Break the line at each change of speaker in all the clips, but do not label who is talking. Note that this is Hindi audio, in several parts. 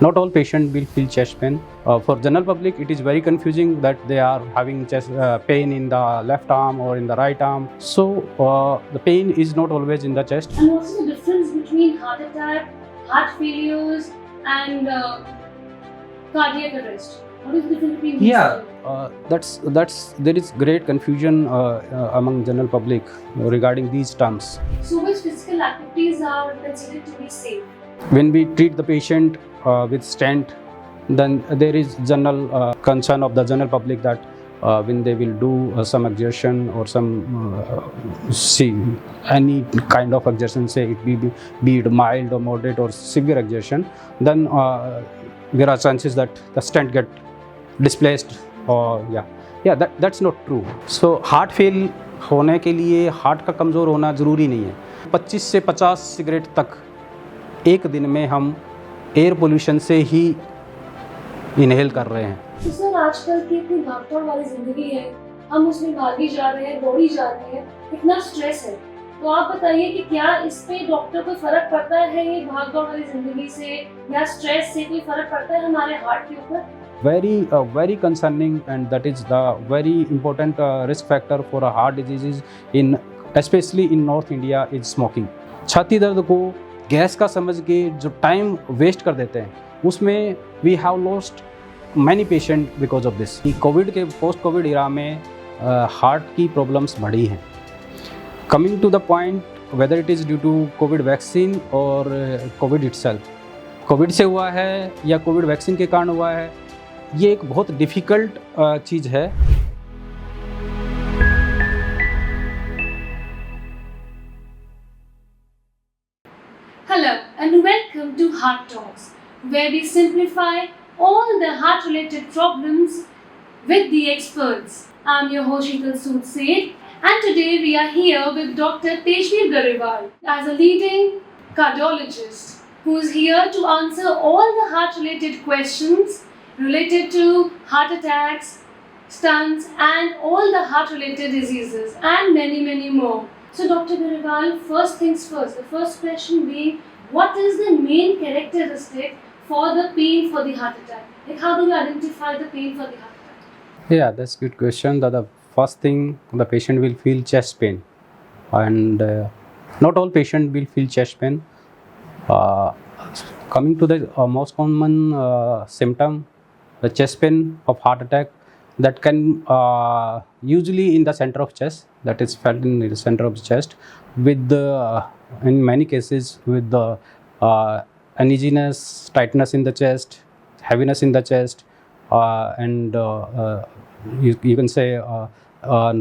Not all patients will feel chest pain. For general public, it is very confusing that they are having chest pain in the left arm or in the right arm. So the pain is not always in the chest.
And what's the difference between heart attack, heart failures, and cardiac arrest? What is the difference between these two?
That's there is great confusion among general public regarding these terms.
So which physical activities are considered to be safe?
When we treat the patient with stent, then there is general concern of the general public that when they will do some exertion or some any kind of exertion, say be it mild or moderate or severe exertion, then there are chances that the stent get displaced or that's not true. So heart fail होने के लिए हार्ट का कमज़ोर होना ज़रूरी नहीं है. 25 से 50 सिगरेट तक एक दिन में हम एयर पोल्यूशन से ही इनहेल कर रहे हैं.
तो सर आजकल की इतनी भागदौड़ वाली जिंदगी है, हम उसमें भागी जा रहे हैं, दौड़ी जा रहे हैं, इतना स्ट्रेस है. तो आप बताइए कि क्या इस पे डॉक्टर को फर्क पड़ता है, ये भागदौड़ वाली जिंदगी से या स्ट्रेस से कोई फर्क पड़ता है हमारे हार्ट के ऊपर?
Very concerning, and that is the very important risk factor for a heart diseases in especially in North India is smoking. छाती दर्द को गैस का समझ के जो टाइम वेस्ट कर देते हैं, उसमें we have lost many patient because of this. Covid के पोस्ट कोविड इरा में हार्ट की प्रॉब्लम्स बढ़ी हैं. Coming to the point whether it is due to Covid vaccine और कोविड इटसेल्फ, कोविड से हुआ है या कोविड वैक्सीन के कारण हुआ है, ये एक बहुत डिफ़िकल्ट चीज़ है.
Hello and welcome to Heart Talks, where we simplify all the heart-related problems with the experts. I'm your host Sheetal Sood Seth, and today we are here with Dr. Tejveer Garewal as a leading cardiologist who is here to answer all the heart-related questions related to heart attacks, stents, and all the heart-related diseases and many more. So Dr. Garewal, first things first, the first question being, what is the main characteristic for the pain for the heart attack? Like how do we identify the pain for the heart attack?
Yeah, that's a good question. The first thing, the patient will feel chest pain, and not all patients will feel chest pain. Coming to the most common symptom, the chest pain of heart attack, that can usually in the center of chest, that is felt in the center of the chest, with in many cases with the uneasiness, tightness in the chest, heaviness in the chest, and you can say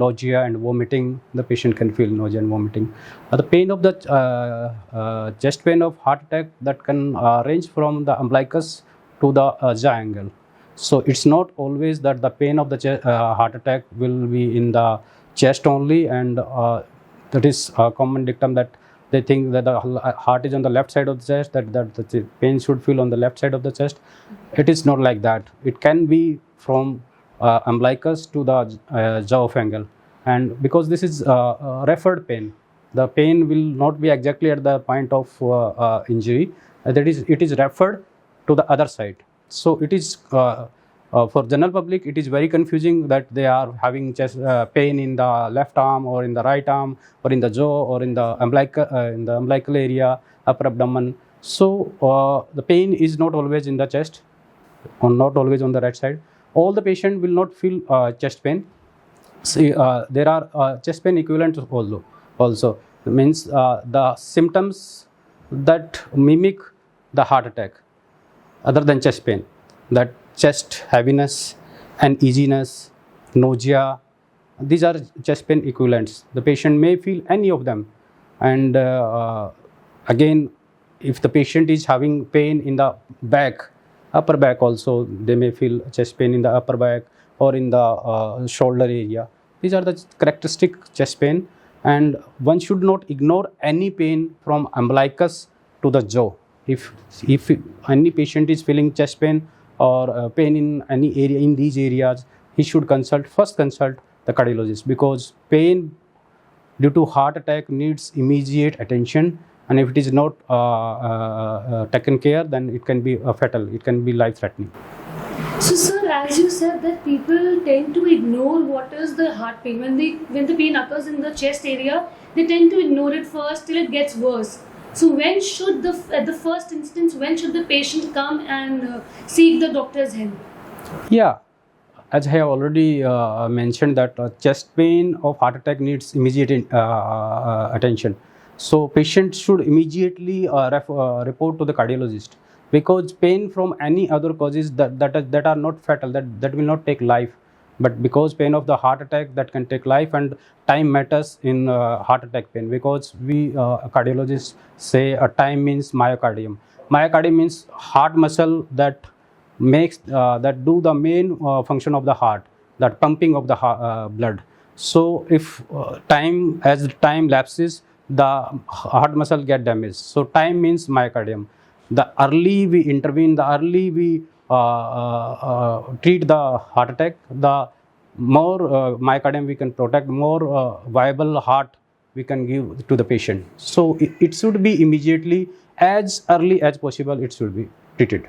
nausea and vomiting. The patient can feel nausea and vomiting. The pain of the chest pain of heart attack, that can range from the umbilicus to the jaw angle. So it's not always that the pain of the heart attack will be in the chest only, and that is a common dictum that they think that the heart is on the left side of the chest, that the pain should feel on the left side of the chest. It is not like that. It can be from umbilicus to the jaw angle, and because this is referred pain, the pain will not be exactly at the point of injury. That is, it is referred to the other side. So it is for general public, it is very confusing that they are having chest pain in the left arm or in the right arm or in the jaw or in the umbilical area, upper abdomen. So the pain is not always in the chest or not always on the right side. All the patient will not feel chest pain. See, there are chest pain equivalents also. Means the symptoms that mimic the heart attack other than chest pain, that chest heaviness, uneasiness, nausea, these are chest pain equivalents. The patient may feel any of them, and again, if the patient is having pain in the back, upper back also, they may feel chest pain in the upper back or in the shoulder area. These are the characteristic chest pain, and one should not ignore any pain from umbilicus to the jaw. If any patient is feeling chest pain or pain in any area in these areas, he should first consult the cardiologist, because pain due to heart attack needs immediate attention, and if it is not taken care, then it can be fatal, it can be life threatening.
So, sir, as you said that people tend to ignore what is the heart pain. When the pain occurs in the chest area, they tend to ignore it first till it gets worse. So, when should at the first instance, when should the patient come and seek the doctor's help?
Yeah, as I have already mentioned that chest pain of heart attack needs immediate attention. So patient should immediately report to the cardiologist, because pain from any other causes that are not fatal, that will not take life, but because pain of the heart attack that can take life, and time matters in heart attack pain, because we cardiologists say time means myocardium. Myocardium means heart muscle that makes that do the main function of the heart, that pumping of the blood. So if as time lapses, the heart muscle get damaged. So time means myocardium. The early we intervene, the early we treat the heart attack, the more myocardium we can protect, more viable heart we can give to the patient. So it should be immediately, as early as possible, it should be treated.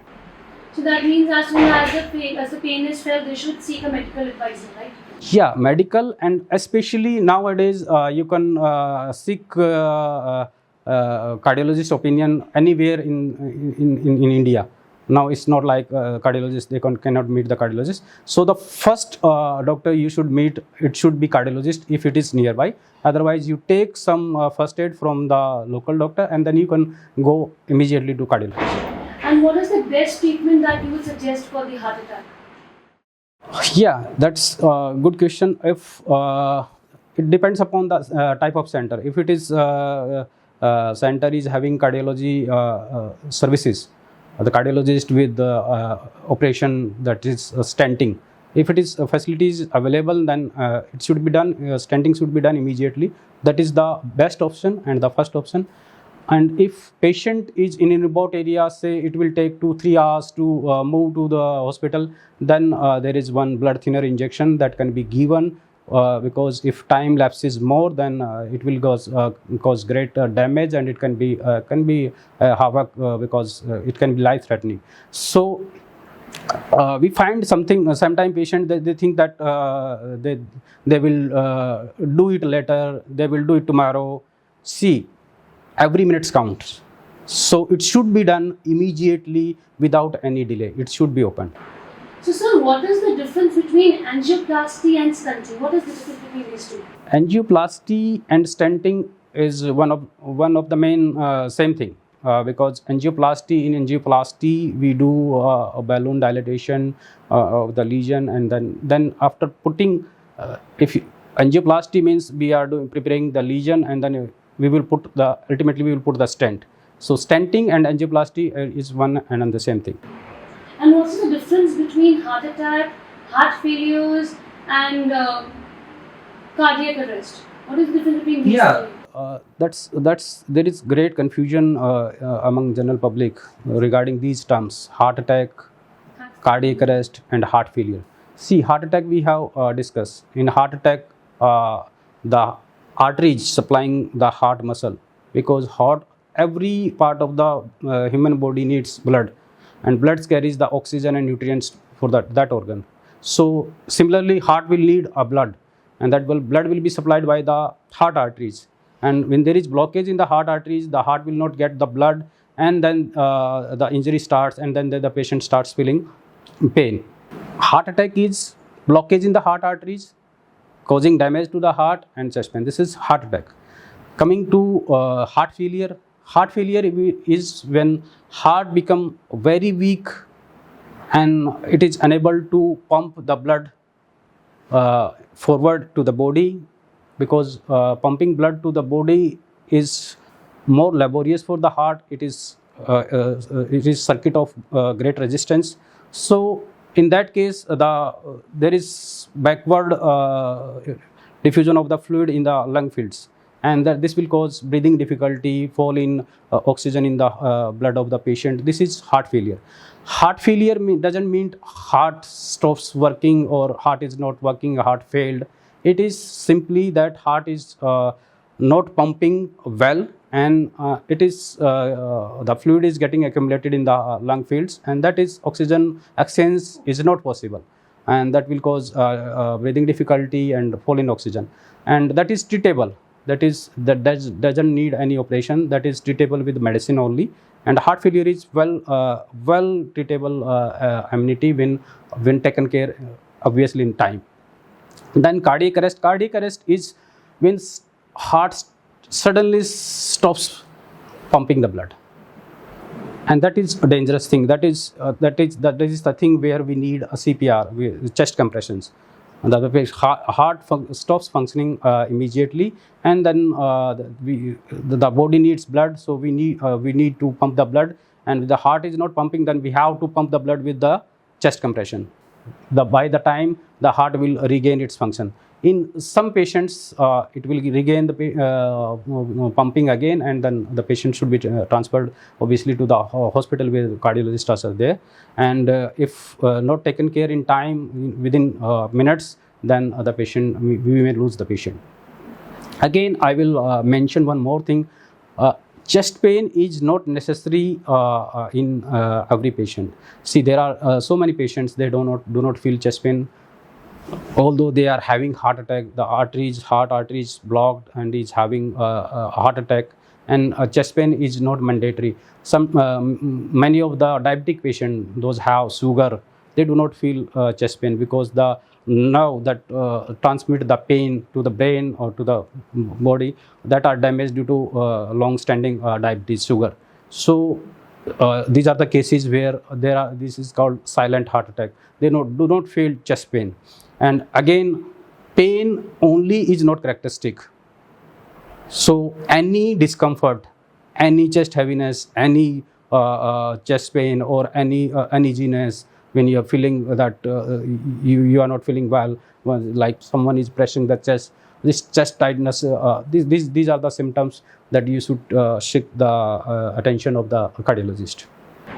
So that means as soon as the pain is felt, they should seek a medical advisor, right?
Yeah, medical, and especially nowadays you can seek cardiologist opinion anywhere in India. Now it's not like cardiologists, they cannot meet the cardiologist. So the first doctor you should meet, it should be cardiologist if it is nearby. Otherwise you take some first aid from the local doctor, and then you can go immediately to cardiologist.
And what is the best treatment that you would suggest for the heart attack?
Yeah, that's a good question. If it depends upon the type of center. If it is center is having cardiology services, the cardiologist with operation, that is stenting. If it is facilities available, then it should be done. Stenting should be done immediately. That is the best option and the first option. And if patient is in a remote area, say it will take 2-3 hours to move to the hospital, then there is one blood thinner injection that can be given, because if time lapses more, then it will cause great damage, and it can be havoc, because it can be life threatening. So we find sometimes patient they think that they will do it later, they will do it tomorrow. See, every minute counts. So it should be done immediately without any delay. It should be opened.
So, sir, what is the difference between angioplasty and stenting? What is the difference between these two?
Angioplasty and stenting is one of the main same thing, because in angioplasty we do a balloon dilatation of the lesion, and then after putting angioplasty means we are preparing the lesion, and then ultimately we will put the stent. So stenting and angioplasty is one and the same thing.
And what's the difference between heart attack, heart failures, and cardiac arrest? What is the difference between these two?
There is great confusion among general public regarding these terms: heart attack, cardiac arrest, and heart failure. See, heart attack we have discussed. In heart attack, the arteries supplying the heart muscle, because every part of the human body needs blood, and blood carries the oxygen and nutrients for that organ. So similarly, heart will need a blood, and that blood will be supplied by the heart arteries. And when there is blockage in the heart arteries, the heart will not get the blood, and then the injury starts, and then the patient starts feeling pain. Heart attack is blockage in the heart arteries, causing damage to the heart and chest pain. This is heart attack. Coming to heart failure. Heart failure is when heart become very weak and it is unable to pump the blood forward to the body, because pumping blood to the body is more laborious for the heart. It is circuit of great resistance. So in that case, there is backward diffusion of the fluid in the lung fields, and this will cause breathing difficulty, fall in oxygen in the blood of the patient. This is heart failure. Heart failure doesn't mean heart stops working or heart is not working, heart failed. It is simply that heart is not pumping well, and it is the fluid is getting accumulated in the lung fields, and that is oxygen exchange is not possible, and that will cause breathing difficulty and fall in oxygen, and that is treatable. Doesn't need any operation. That is treatable with medicine only. And heart failure is well treatable amenity when taken care obviously in time. Then cardiac arrest is when heart suddenly stops pumping the blood, and that is a dangerous thing. That is the thing where we need a CPR, chest compressions. And the heart stops functioning immediately, and then the body needs blood, so we need to pump the blood, and if the heart is not pumping, then we have to pump the blood with the chest compression. By the time the heart will regain its function. In some patients, it will regain the pumping again, and then the patient should be transferred obviously to the hospital where cardiologists are there. And if not taken care in time, within minutes, then the patient, we may lose the patient. Again, I will mention one more thing. Chest pain is not necessary in every patient. See, there are so many patients, they do not feel chest pain, although they are having heart attack. The heart artery is blocked and is having a heart attack, and chest pain is not mandatory. Many of the diabetic patients, those have sugar, they do not feel chest pain, because the nerve that transmit the pain to the brain or to the body, that are damaged due to long standing diabetes, sugar. So these are the cases where this is called silent heart attack. They do not feel chest pain. And again, pain only is not characteristic. So any discomfort, any chest heaviness, any chest pain, or any uneasiness, when you are feeling that you are not feeling well, like someone is pressing the chest, this chest tightness, these are the symptoms that you should seek the attention of the cardiologist.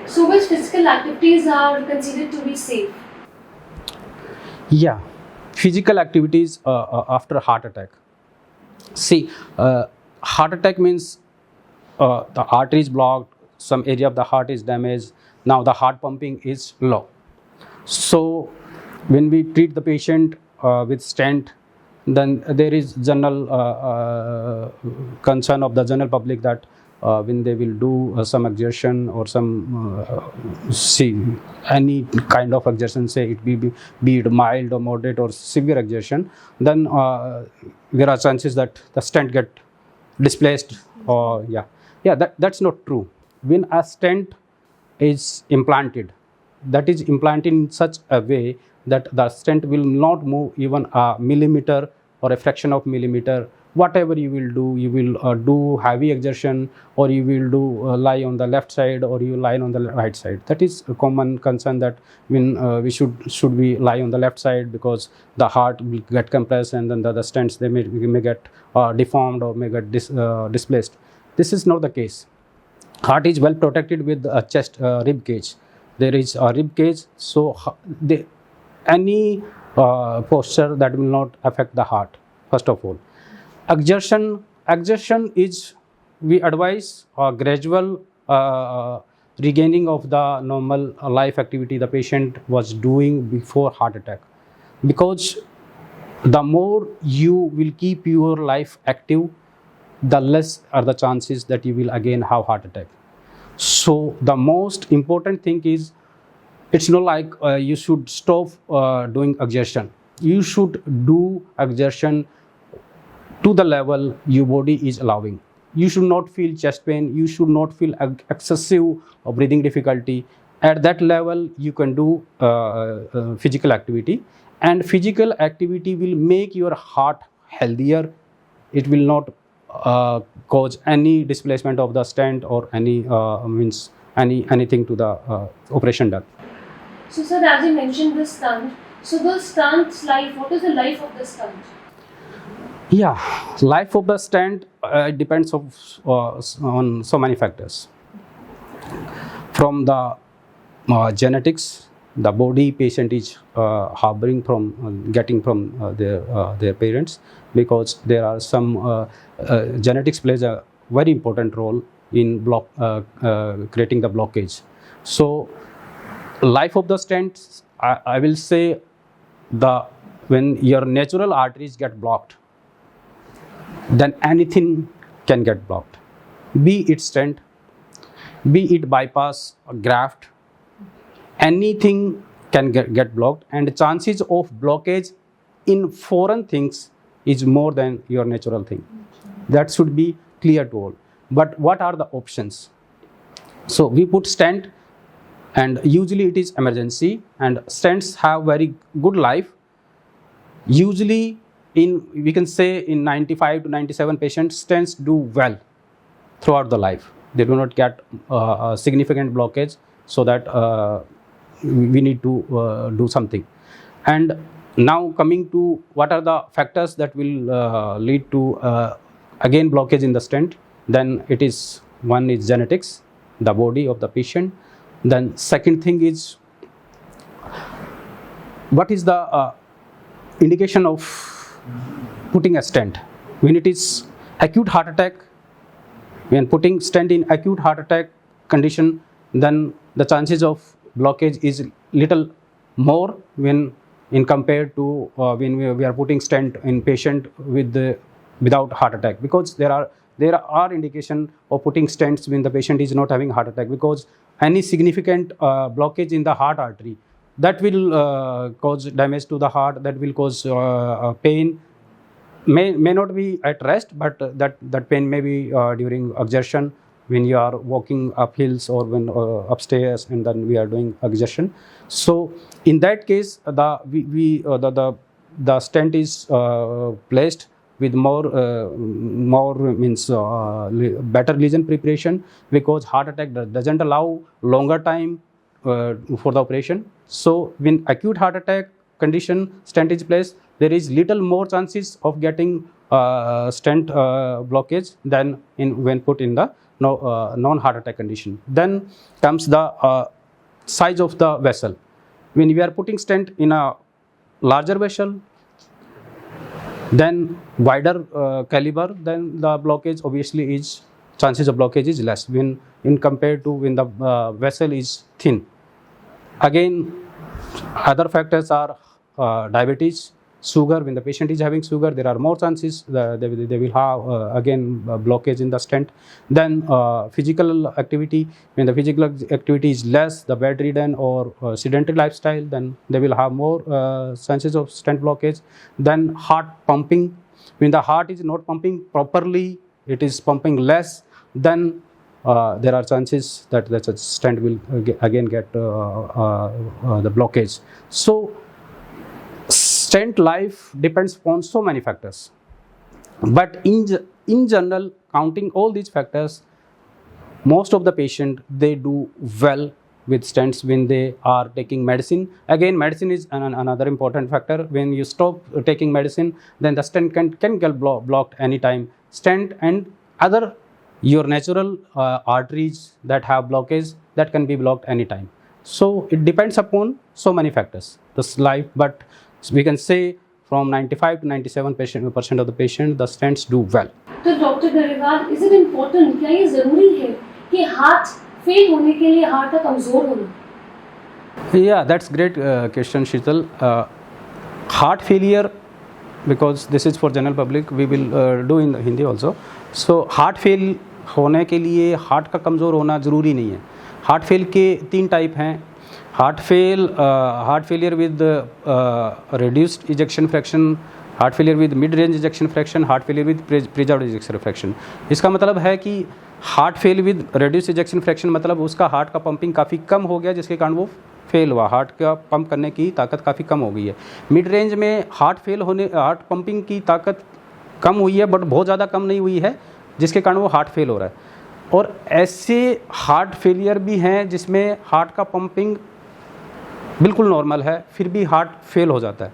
So, which physical activities are considered to be safe?
Yeah, physical activities after heart attack. See, heart attack means the artery is blocked, some area of the heart is damaged, now the heart pumping is low. So when we treat the patient with stent, then there is general concern of the general public that when they will do some exertion or some any kind of exertion, say it be it mild or moderate or severe exertion, then there are chances that the stent get displaced. Or that's not true. When a stent is implanted, that is implanted in such a way that the stent will not move even a millimeter or a fraction of millimeter. Whatever you will do heavy exertion, or you will do lie on the left side, or you lie on the right side. That is a common concern, that when we should we lie on the left side, because the heart will get compressed, and then the stents, they may get deformed or may get displaced. This is not the case. Heart is well protected with a chest rib cage. There is a rib cage, so any posture that will not affect the heart. First of all, exertion is, we advise a gradual regaining of the normal life activity the patient was doing before heart attack, because the more you will keep your life active, the less are the chances that you will again have heart attack. So the most important thing is, it's not like you should stop doing exertion. You should do exertion to the level your body is allowing. You should not feel chest pain. You should not feel excessive breathing difficulty. At that level, you can do physical activity, and physical activity will make your heart healthier. It will not cause any displacement of the stent or anything to the operation done.
So, sir, as you mentioned the stunt, so the stunt's life, what is the life of the stunt?
Yeah, life of the stent depends on so many factors, from the genetics the body patient is harboring from getting from their parents, because there are some genetics plays a very important role in creating the blockage. So life of the stents, I will say, when your natural arteries get blocked, then anything can get blocked, be it stent, be it bypass or graft, anything can get blocked, and the chances of blockage in foreign things is more than your natural thing. That should be clear to all. But what are the options? So we put stent, and usually it is emergency, and stents have very good life. Usually we can say in 95 to 97 patients, stents do well throughout the life. They do not get a significant blockage, so that we need to do something. And now coming to what are the factors that will lead to again blockage in the stent, then it is, one is genetics, the body of the patient. Then second thing is, what is the indication of putting a stent? When it is acute heart attack, when putting stent in acute heart attack condition, then the chances of blockage is little more when in compared to when we are putting stent in patient without heart attack, because there are indication of putting stents when the patient is not having heart attack, because any significant blockage in the heart artery, that will cause damage to the heart, that will cause pain. May not be at rest, but that pain may be during exertion, when you are walking up hills or when upstairs, and then we are doing exertion. So in that case, the stent is placed with better lesion preparation, because heart attack doesn't allow longer time for the operation. So when acute heart attack condition stent is placed, there is little more chances of getting stent blockage than when put in the non-heart attack condition. Then comes the size of the vessel. When we are putting stent in a larger vessel, then wider caliber, then the blockage obviously is, chances of blockage is less when in compared to when the vessel is thin. Again, other factors are diabetes, sugar. When the patient is having sugar, there are more chances they will have again blockage in the stent. Then physical activity. When the physical activity is less, the bedridden or sedentary lifestyle, then they will have more chances of stent blockage. Then heart pumping. When the heart is not pumping properly, it is pumping less, then there are chances that the stent will again get the blockage. So stent life depends on so many factors, but in general, counting all these factors, most of the patient, they do well with stents when they are taking medicine. Again, medicine is another important factor. When you stop taking medicine, then the stent can get blocked anytime. Stent and other your natural arteries that have blockage, that can be blocked anytime. So it depends upon so many factors, this life, but we can say from 95 to 97% of the patient, the stents do well.
तो doctor Grewal, is it important, क्या ये ज़रूरी है कि हार्ट फेल होने के लिए हार्ट का कमज़ोर होना?
Yeah, that's great question, Sheetal. Heart failure, because this is for general public, we will do in Hindi also. So heart fail होने के लिए हार्ट का कमज़ोर होना ज़रूरी नहीं है. हार्ट फेल के 3 टाइप हैं. Heart failure with reduced ejection fraction, heart failure with mid range ejection fraction, heart failure with preserved ejection fraction. इसका मतलब है कि heart fail with reduce ejection fraction मतलब उसका हार्ट का पंपिंग काफ़ी कम हो गया, जिसके कारण वो फेल हुआ, हार्ट का पंप करने की ताकत काफ़ी कम हो गई है. मिड रेंज में हार्ट पंपिंग की ताकत कम हुई है, बट बहुत ज़्यादा कम नहीं हुई है, जिसके कारण वो हार्ट फेल हो रहा है. और ऐसे हार्ट फेलियर भी हैं जिसमें हार्ट का पंपिंग बिल्कुल नॉर्मल है, फिर भी हार्ट फेल हो जाता है.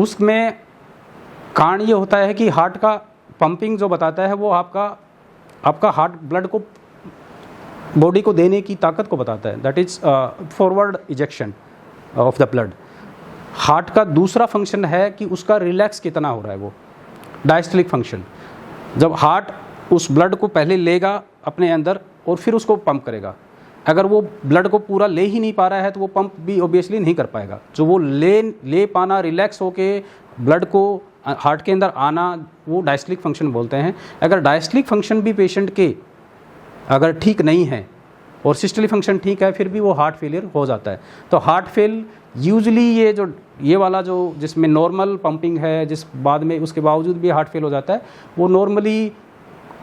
उसमें कारण ये होता है कि हार्ट का पंपिंग जो बताता है वो आपका हार्ट ब्लड को बॉडी को देने की ताकत को बताता है, that is forward ejection. Of the blood. Heart का दूसरा फंक्शन है कि उसका रिलैक्स कितना हो रहा है, वो डायस्टोलिक फंक्शन। जब हार्ट उस ब्लड को पहले लेगा अपने अंदर और फिर उसको पंप करेगा, अगर वो ब्लड को पूरा ले ही नहीं पा रहा है तो वो पंप भी ऑब्वियसली नहीं कर पाएगा। जो वो ले पाना, रिलैक्स होके ब्लड को हार्ट के अंदर आना, वो डायस्टोलिक फंक्शन बोलते हैं। अगर डायस्टोलिक फंक्शन भी पेशेंट के अगर ठीक नहीं है और सिस्टोलिक फंक्शन ठीक है, फिर भी वो हार्ट फेलियर हो जाता है। तो हार्ट फेल यूजली ये वाला जो जिसमें नॉर्मल पंपिंग है, जिस बाद में उसके बावजूद भी हार्ट फेल हो जाता है, वो नॉर्मली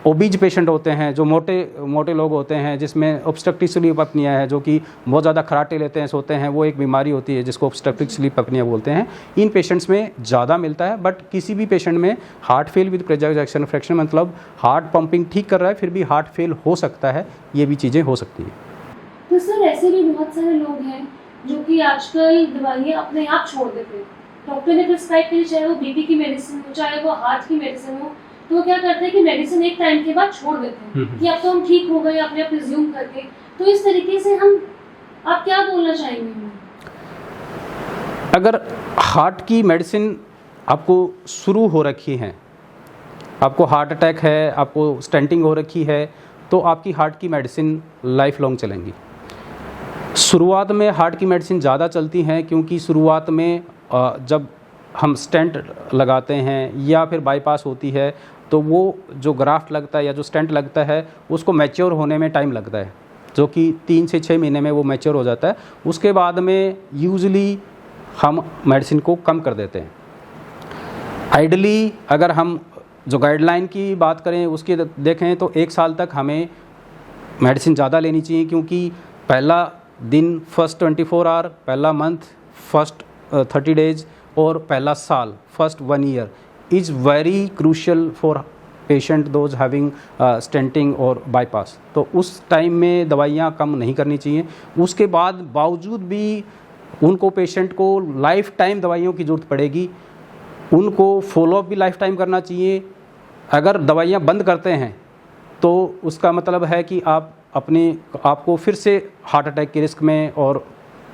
ओबीज पेशेंट होते हैं, जो मोटे लोग होते हैं, जिसमें ऑब्स्ट्रक्टिव स्लीप अपनिया है, जो कि बहुत ज़्यादा खराटे लेते हैं, सोते हैं, वो एक बीमारी होती है जिसको ऑब्स्ट्रक्टिव स्लीप अपनिया बोलते हैं। इन पेशेंट्स में ज़्यादा मिलता है, बट किसी भी पेशेंट में heart fail with pleasure ejection fraction, मतलब हार्ट पंपिंग ठीक कर रहा है फिर भी हार्ट फेल हो सकता है, ये भी चीज़ें हो सकती हैं।
तो सर ऐसे भी बहुत सारे लोग हैं जो कि आजकल दवाइयाँ अपने आप छोड़ देते हैं। डॉक्टर ने प्रिस्क्राइब करी, चाहे वो बीपी की मेडिसिन हो, चाहे वो हार्ट की मेडिसिन हो, तो वो क्या करते हैं कि मेडिसिन एक टाइम के बाद छोड़ देते हैं कि अब तो हम ठीक हो गए अपने आप रिज्यूम करके। तो इस तरीके से आप क्या बोलना चाहेंगे?
अगर हार्ट की मेडिसिन आपको शुरू हो रखी है, आपको हार्ट अटैक है, आपको स्टेंटिंग हो रखी है, तो आपकी हार्ट की मेडिसिन लाइफ लॉन्ग चलेंगी। शुरुआत में हार्ट की मेडिसिन ज़्यादा चलती हैं, क्योंकि शुरुआत में जब हम स्टेंट लगाते हैं या फिर बाईपास होती है, तो वो जो ग्राफ्ट लगता है या जो स्टेंट लगता है उसको मैच्योर होने में टाइम लगता है, जो कि 3 से 6 महीने में वो मैच्योर हो जाता है। उसके बाद में यूजली हम मेडिसिन को कम कर देते हैं। आइडली अगर हम जो गाइडलाइन की बात करें उसकी देखें तो 1 साल तक हमें मेडिसिन ज़्यादा लेनी चाहिए, क्योंकि पहला दिन, फर्स्ट 24 आवर, पहला मंथ, फर्स्ट 30 डेज और पहला साल, first 1 year is very crucial for patient those having stenting और बाईपास। तो उस टाइम में दवाइयाँ कम नहीं करनी चाहिए। उसके बाद बावजूद भी उनको, पेशेंट को लाइफ टाइम दवाइयों की ज़रूरत पड़ेगी, उनको फॉलोअप भी लाइफ टाइम करना चाहिए। अगर दवाइयाँ बंद करते हैं तो उसका मतलब है कि आपको फिर से हार्ट अटैक के रिस्क में और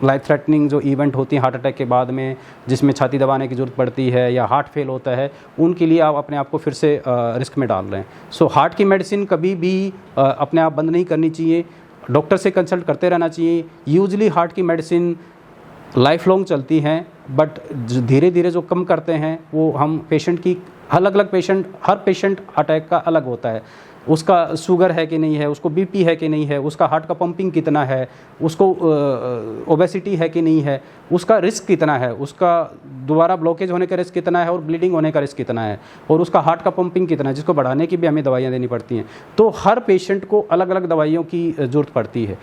लाइफ थ्रेटनिंग जो इवेंट होती हैं हार्ट अटैक के बाद में, जिसमें छाती दबाने की ज़रूरत पड़ती है या हार्ट फेल होता है, उनके लिए आप अपने आप को फिर से रिस्क में डाल रहे हैं। सो हार्ट की मेडिसिन कभी भी अपने आप बंद नहीं करनी चाहिए, डॉक्टर से कंसल्ट करते रहना चाहिए। यूजली हार्ट की मेडिसिन लाइफ लॉन्ग चलती हैं, बट धीरे धीरे जो कम करते हैं वो हम पेशेंट की, अलग अलग पेशेंट, हर पेशेंट अटैक का अलग होता है। उसका शुगर है कि नहीं है, उसको बीपी है कि नहीं है, उसका हार्ट का पंपिंग कितना है, उसको ओबेसिटी है कि नहीं है, उसका रिस्क कितना है, उसका दोबारा ब्लॉकेज होने का रिस्क कितना है और ब्लीडिंग होने का रिस्क कितना है, और उसका हार्ट का पंपिंग कितना है, जिसको बढ़ाने की भी हमें दवाइयाँ देनी पड़ती हैं। तो हर पेशेंट को अलग अलग दवाइयों की ज़रूरत पड़ती है।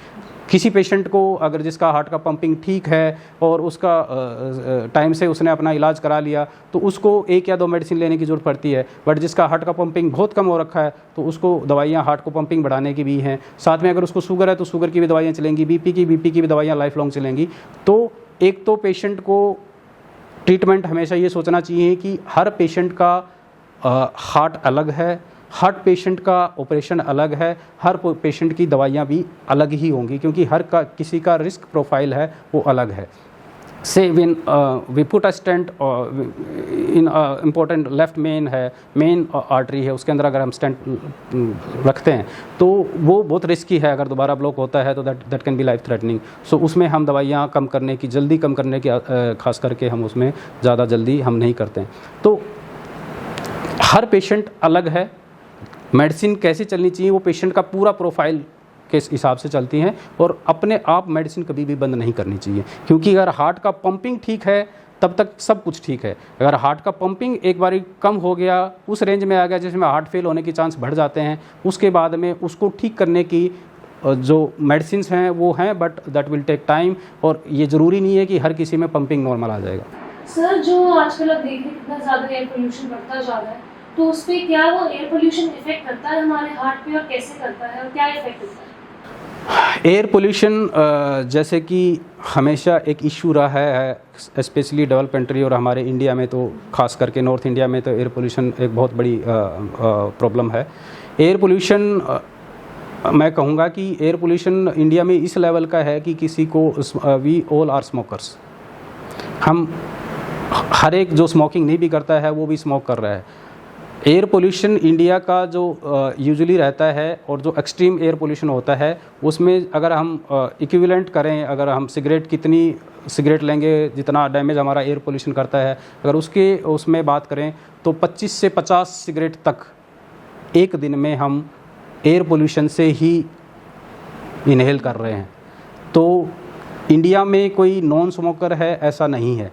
किसी पेशेंट को अगर जिसका हार्ट का पंपिंग ठीक है और उसका टाइम से उसने अपना इलाज करा लिया, तो उसको 1 या 2 मेडिसिन लेने की ज़रूरत पड़ती है। बट जिसका हार्ट का पंपिंग बहुत कम हो रखा है तो उसको दवाइयाँ हार्ट को पंपिंग बढ़ाने की भी हैं। साथ में अगर उसको शुगर है तो शुगर की भी दवाइयाँ चलेंगी, बीपी की भी दवाइयाँ लाइफ लॉन्ग चलेंगी। तो एक तो पेशेंट को ट्रीटमेंट हमेशा ये सोचना चाहिए कि हर पेशेंट का हार्ट अलग है, हर पेशेंट का ऑपरेशन अलग है, हर पेशेंट की दवाइयाँ भी अलग ही होंगी, क्योंकि किसी का रिस्क प्रोफाइल है वो अलग है। से when we put a stent in important left main artery है, उसके अंदर अगर हम स्टेंट रखते हैं तो वो बहुत रिस्की है। अगर दोबारा ब्लॉक होता है तो that can be life threatening. So उसमें हम दवाइयाँ जल्दी कम करने की खास करके हम उसमें ज़्यादा जल्दी हम नहीं करते हैं। तो हर पेशेंट अलग है, मेडिसिन कैसे चलनी चाहिए वो पेशेंट का पूरा प्रोफाइल के हिसाब से चलती हैं, और अपने आप मेडिसिन कभी भी बंद नहीं करनी चाहिए, क्योंकि अगर हार्ट का पंपिंग ठीक है तब तक सब कुछ ठीक है। अगर हार्ट का पंपिंग एक बार कम हो गया, उस रेंज में आ गया जिसमें हार्ट फेल होने के चांस बढ़ जाते हैं, उसके बाद में उसको ठीक करने की जो मेडिसिन हैं वो हैं, but that will take time, और ये ज़रूरी नहीं है कि हर किसी में पंपिंग नॉर्मल आ जाएगा।
सर, जो आजकल आप देख रहे हैं कितना ज़्यादा एयर पोल्यूशन बढ़ता जा रहा है, तो उस पर क्या वो एयर पोल्यूशन इफेक्ट करता है हमारे हार्ट पे, और कैसे करता है और क्या इफेक्ट होता है?
एयर पोल्यूशन जैसे कि हमेशा एक इशू रहा है, स्पेशली डेवलप कंट्री और हमारे इंडिया में, तो खास करके नॉर्थ इंडिया में तो एयर पोल्यूशन एक बहुत बड़ी प्रॉब्लम है। एयर पोल्यूशन मैं कहूँगा कि एयर पोल्यूशन इंडिया में इस लेवल का है कि किसी को, वी ऑल आर स्मोकर्स, हम हर एक जो स्मोकिंग नहीं भी करता है वो भी स्मोक कर रहा है। एयर पोल्यूशन इंडिया का जो यूजुअली रहता है और जो एक्सट्रीम एयर पोल्यूशन होता है उसमें अगर हम इक्विवेलेंट करें, अगर हम सिगरेट कितनी सिगरेट लेंगे जितना डैमेज हमारा एयर पोल्यूशन करता है, अगर उसमें बात करें तो 25 से 50 सिगरेट तक एक दिन में हम एयर पोल्यूशन से ही इनहेल कर रहे हैं। तो इंडिया में कोई नॉन स्मोकर है ऐसा नहीं है।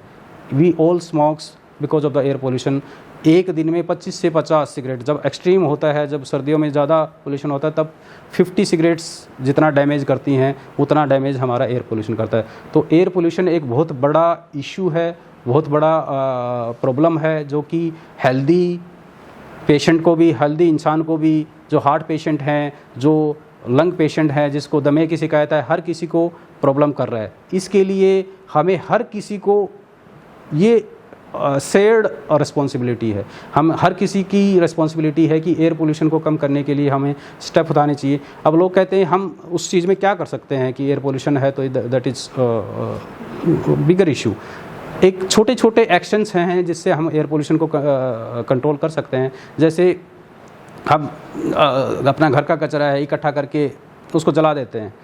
We all smokes because of the air pollution. एक दिन में 25 से 50 सिगरेट, जब एक्सट्रीम होता है, जब सर्दियों में ज़्यादा पोल्यूशन होता है, तब 50 सिगरेट्स जितना डैमेज करती हैं उतना डैमेज हमारा एयर पोल्यूशन करता है। तो एयर पोल्यूशन एक बहुत बड़ा इशू है, बहुत बड़ा प्रॉब्लम है, जो कि हेल्दी पेशेंट को भी, हेल्दी इंसान को भी, जो हार्ट पेशेंट हैं, जो लंग पेशेंट हैं, जिसको दमे की शिकायत है, हर किसी को प्रॉब्लम कर रहा है। इसके लिए हमें हर किसी को ये शेयर्ड रिस्पॉन्सिबिलिटी है। हम हर किसी की रिस्पॉन्सिबिलिटी है कि एयर पोल्यूशन को कम करने के लिए हमें स्टेप उठाने चाहिए। अब लोग कहते हैं हम उस चीज़ में क्या कर सकते हैं कि एयर पोल्यूशन है तो दैट इज़ बिगर इशू। एक छोटे छोटे एक्शंस हैं जिससे हम एयर पोल्यूशन को कंट्रोल कर सकते हैं। जैसे हम अपना घर का कचरा है इकट्ठा करके उसको जला देते हैं।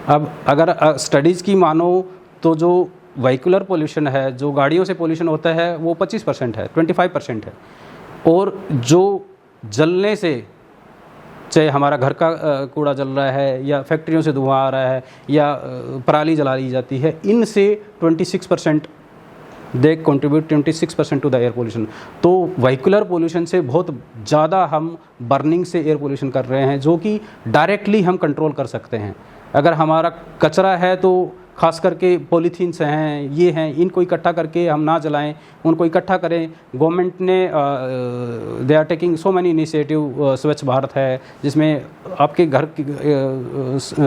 अब अगर स्टडीज़ की मानो तो जो व्हीकुलर पोल्यूशन है, जो गाड़ियों से पोल्यूशन होता है, वो 25% है, 25% है। और जो जलने से, चाहे हमारा घर का कूड़ा जल रहा है या फैक्ट्रियों से धुआं आ रहा है या पराली जला ली जाती है, इनसे 26% they contribute 26% to the air pollution. तो व्हीकुलर पोल्यूशन से बहुत ज़्यादा हम बर्निंग से एयर पोल्यूशन कर रहे हैं, जो कि डायरेक्टली हम कंट्रोल कर सकते हैं। अगर हमारा कचरा है तो खास करके पॉलीथीन्स हैं, ये हैं, इनको इकट्ठा करके हम ना जलाएं, उनको इकट्ठा करें। गवर्नमेंट ने they are taking so many initiative. Swachh Bharat है जिसमें आपके घर की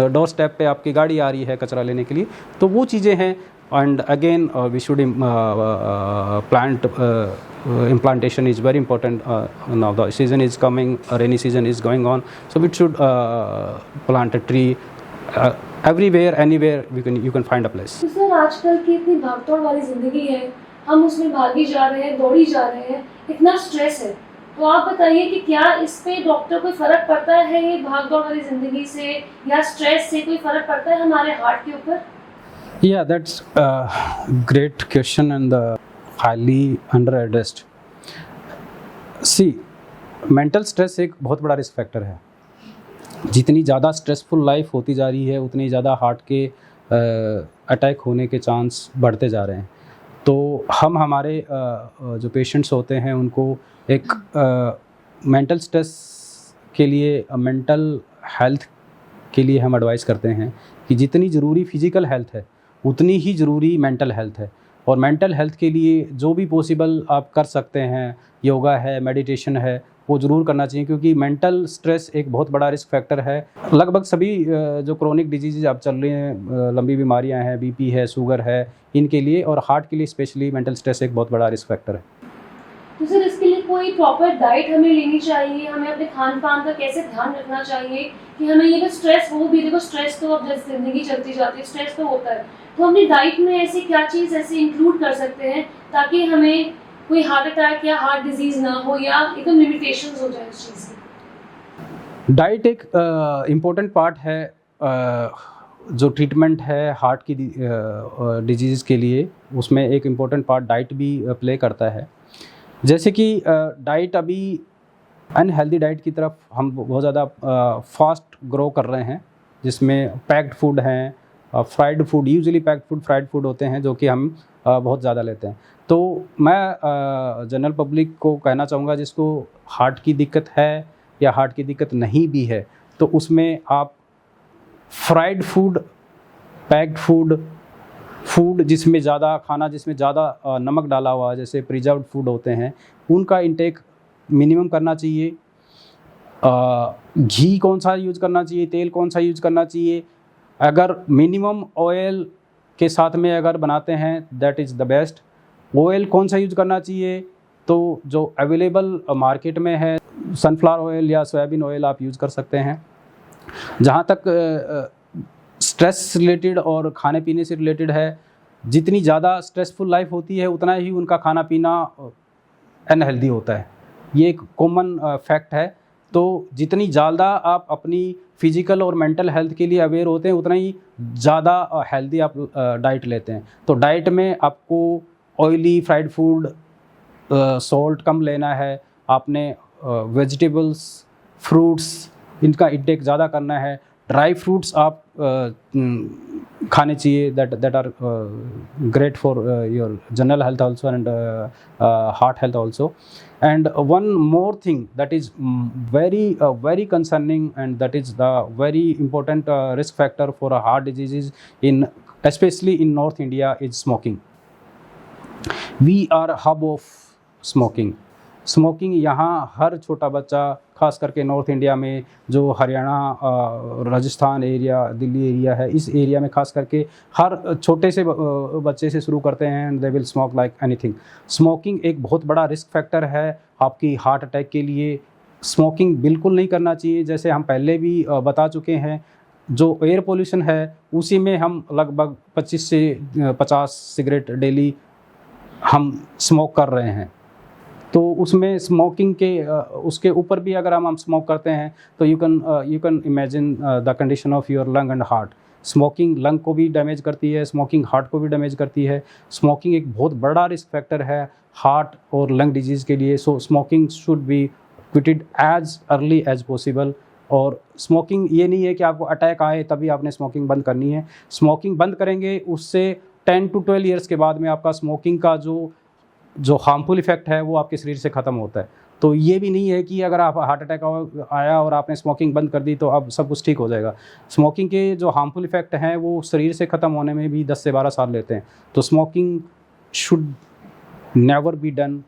डोर स्टेप पे आपकी गाड़ी आ रही है कचरा लेने के लिए, तो वो चीज़ें हैं। And again we should plant implantation is very important. Now the season is coming, rainy season is going on, so we should plant a tree everywhere, anywhere you can find a place.
तो सर आजकल की इतनी भागदौड़ वाली ज़िंदगी है, हम उसमें भागी जा रहे हैं, दौड़ी जा रहे हैं, इतना स्ट्रेस है। तो आप बताइए कि क्या इस पे डॉक्टर कोई फ़र्क पड़ता है, ये भागदौड़ वाली ज़िंदगी से या स्ट्रेस से कोई फ़र्क पड़ता है हमारे हार्ट के ऊपर?
Yeah, that's a great question and highly under addressed. See, mental stress एक बहुत बड़ा रिस्क फैक्टर है। जितनी ज़्यादा स्ट्रेसफुल लाइफ होती जा रही है उतनी ज़्यादा हार्ट के अटैक होने के चांस बढ़ते जा रहे हैं। तो हम हमारे जो पेशेंट्स होते हैं उनको एक मेंटल स्ट्रेस के लिए, मेंटल हेल्थ के लिए हम एडवाइस करते हैं कि जितनी ज़रूरी फिज़िकल हेल्थ है उतनी ही ज़रूरी मेंटल हेल्थ है। और मेंटल हेल्थ के लिए जो भी पॉसिबल आप कर सकते हैं, योगा है, मेडिटेशन है, वो ज़रूर करना चाहिए, क्योंकि मेंटल स्ट्रेस एक बहुत बड़ा रिस्क फैक्टर है। लगभग सभी जो क्रोनिक डिजीज़ अब चल रही हैं, लंबी बीमारियां हैं, बीपी है, शुगर है, इनके लिए और हार्ट के लिए स्पेशली मेंटल स्ट्रेस एक बहुत बड़ा रिस्क फैक्टर है।
तो सर इसके लिए कोई प्रॉपर डाइट हमें लेनी चाहिए, हमें अपने खान पान का कैसे ध्यान रखना चाहिए कि हमें ये स्ट्रेस हो भी, देखो स्ट्रेस तो अब जैसे ज़िंदगी चलती जाती है स्ट्रेस तो होता है, तो अपनी डाइट में ऐसी क्या चीज़ ऐसे इंक्लूड कर सकते हैं ताकि हमें कोई हार्ट अटैक या हार्ट डिजीज़ ना हो या एकदम लिमिटेशंस हो जाए उस चीज़ की?
डाइट एक इम्पोर्टेंट पार्ट है जो ट्रीटमेंट है हार्ट की डिजीज़ के लिए, उसमें एक इम्पोर्टेंट पार्ट डाइट भी प्ले करता है। जैसे कि डाइट अभी अनहेल्दी डाइट की तरफ हम बहुत ज़्यादा फास्ट ग्रो कर रहे हैं, जिसमें पैक्ड फूड हैं, fried food, usually packed food fried food होते हैं जो कि हम बहुत ज़्यादा लेते हैं। तो मैं जनरल पब्लिक को कहना चाहूँगा जिसको हार्ट की दिक्कत है या हार्ट की दिक्कत नहीं भी है, तो उसमें आप फ्राइड फूड, पैक्ड फूड जिसमें ज़्यादा खाना, जिसमें ज़्यादा नमक डाला हुआ, जैसे प्रिजर्व्ड फूड होते हैं, उनका इंटेक मिनिमम करना चाहिए। घी कौन सा यूज़ करना चाहिए, तेल कौन सा यूज़ करना चाहिए, अगर मिनिमम ऑयल के साथ में अगर बनाते हैं that is the best. Oil कौन सा यूज़ करना चाहिए, तो जो अवेलेबल मार्केट में है सनफ्लावर ऑयल या सोयाबीन ऑयल आप यूज़ कर सकते हैं। जहाँ तक स्ट्रेस रिलेटेड और खाने पीने से रिलेटेड है, जितनी ज़्यादा स्ट्रेसफुल लाइफ होती है उतना ही उनका खाना पीना अनहेल्दी होता है। ये एक कॉमन फैक्ट है। तो जितनी ज़्यादा आप अपनी फिजिकल और मेंटल हेल्थ के लिए अवेयर होते हैं उतना ही ज़्यादा हेल्दी आप डाइट लेते हैं। तो डाइट में आपको ऑयली फ्राइड फूड, सॉल्ट कम लेना है, आपने वेजिटेबल्स, फ्रूट्स इनका इंटेक ज़्यादा करना है। ड्राई फ्रूट्स आप खाने चाहिए that are great for your general health also and heart health also. And one more thing that is very concerning, and that is the very important risk factor for heart diseases especially in North India, is smoking. We are a hub of smoking. Smoking यहाँ हर छोटा बच्चा, खास करके नॉर्थ इंडिया में जो हरियाणा, राजस्थान एरिया, दिल्ली एरिया है, इस एरिया में खास करके हर छोटे से बच्चे से शुरू करते हैं and they will smoke like anything. Smoking एक बहुत बड़ा रिस्क फैक्टर है आपकी हार्ट अटैक के लिए। स्मोकिंग बिल्कुल नहीं करना चाहिए। जैसे हम पहले भी बता चुके हैं, जो एयर पोल्यूशन है उसी में हम लगभग 25 से 50 सिगरेट डेली हम स्मोक कर रहे हैं। तो उसमें स्मोकिंग के उसके ऊपर भी अगर हम स्मोक करते हैं तो you can imagine the condition of your lung and heart. Smoking lung को भी डैमेज करती है, स्मोकिंग हार्ट को भी डैमेज करती है। स्मोकिंग एक बहुत बड़ा रिस्क फैक्टर है हार्ट और लंग डिजीज़ के लिए। So smoking should be quitted as early as possible. और स्मोकिंग ये नहीं है कि आपको अटैक आए तभी आपने स्मोकिंग बंद करनी है। स्मोकिंग बंद करेंगे उससे 10 to 12 ईयर्स के बाद में आपका स्मोकिंग का जो हार्मफुल इफेक्ट है वो आपके शरीर से ख़त्म होता है। तो ये भी नहीं है कि अगर आप हार्ट अटैक आया और आपने स्मोकिंग बंद कर दी तो अब सब कुछ ठीक हो जाएगा। स्मोकिंग के जो हार्मफुल इफेक्ट हैं वो शरीर से ख़त्म होने में भी 10 से 12 साल लेते हैं। तो smoking should never be done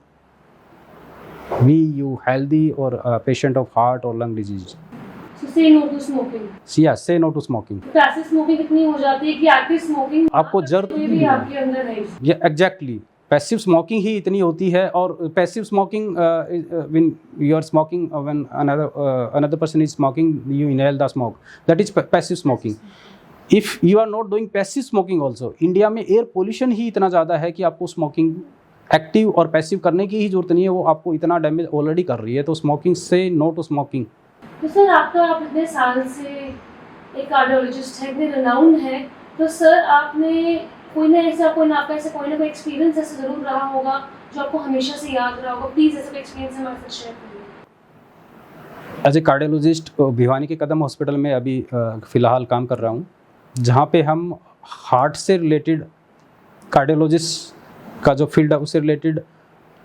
we you healthy और पेशेंट ऑफ हार्ट और lung disease.
Say no to smoking.
Yes, say no to smoking.
Passive smoking इतनी हो जाती है कि आपकी स्मोकिंग
आपको जरूरत
भी आपके अंदर है।
ये एग्जैक्टली पैसिव स्मोकिंग ही इतनी होती है। और passive smoking when you are smoking, when another person is smoking, you inhale the smoke, that is passive smoking. If you are not doing passive smoking also, India में एयर पोल्यूशन ही इतना ज़्यादा है कि आपको स्मोकिंग एक्टिव और पैसिव करने की ही जरूरत नहीं है, वो आपको इतना डैमेज ऑलरेडी कर रही है। तो स्मोकिंग से नो टू स्मोकिंग।
तो सर आप इतने साल से एक कार्डियोलॉजिस्ट है, इतने रिनाउंड है, तो सर आपने कोई ना आपका ऐसा कोई ना कोई एक्सपीरियंस ऐसा ज़रूर रहा होगा जो आपको हमेशा से याद रहा होगा। प्लीज़ ऐसा एक्सपीरियंस हमारे साथ शेयर करिए।
एज ए कार्डियोलॉजिस्ट भिवानी के कदम हॉस्पिटल में अभी फ़िलहाल काम कर रहा हूँ, जहाँ पे हम हार्ट से रिलेटेड, कार्डियोलॉजिस्ट का जो फील्ड है उससे रिलेटेड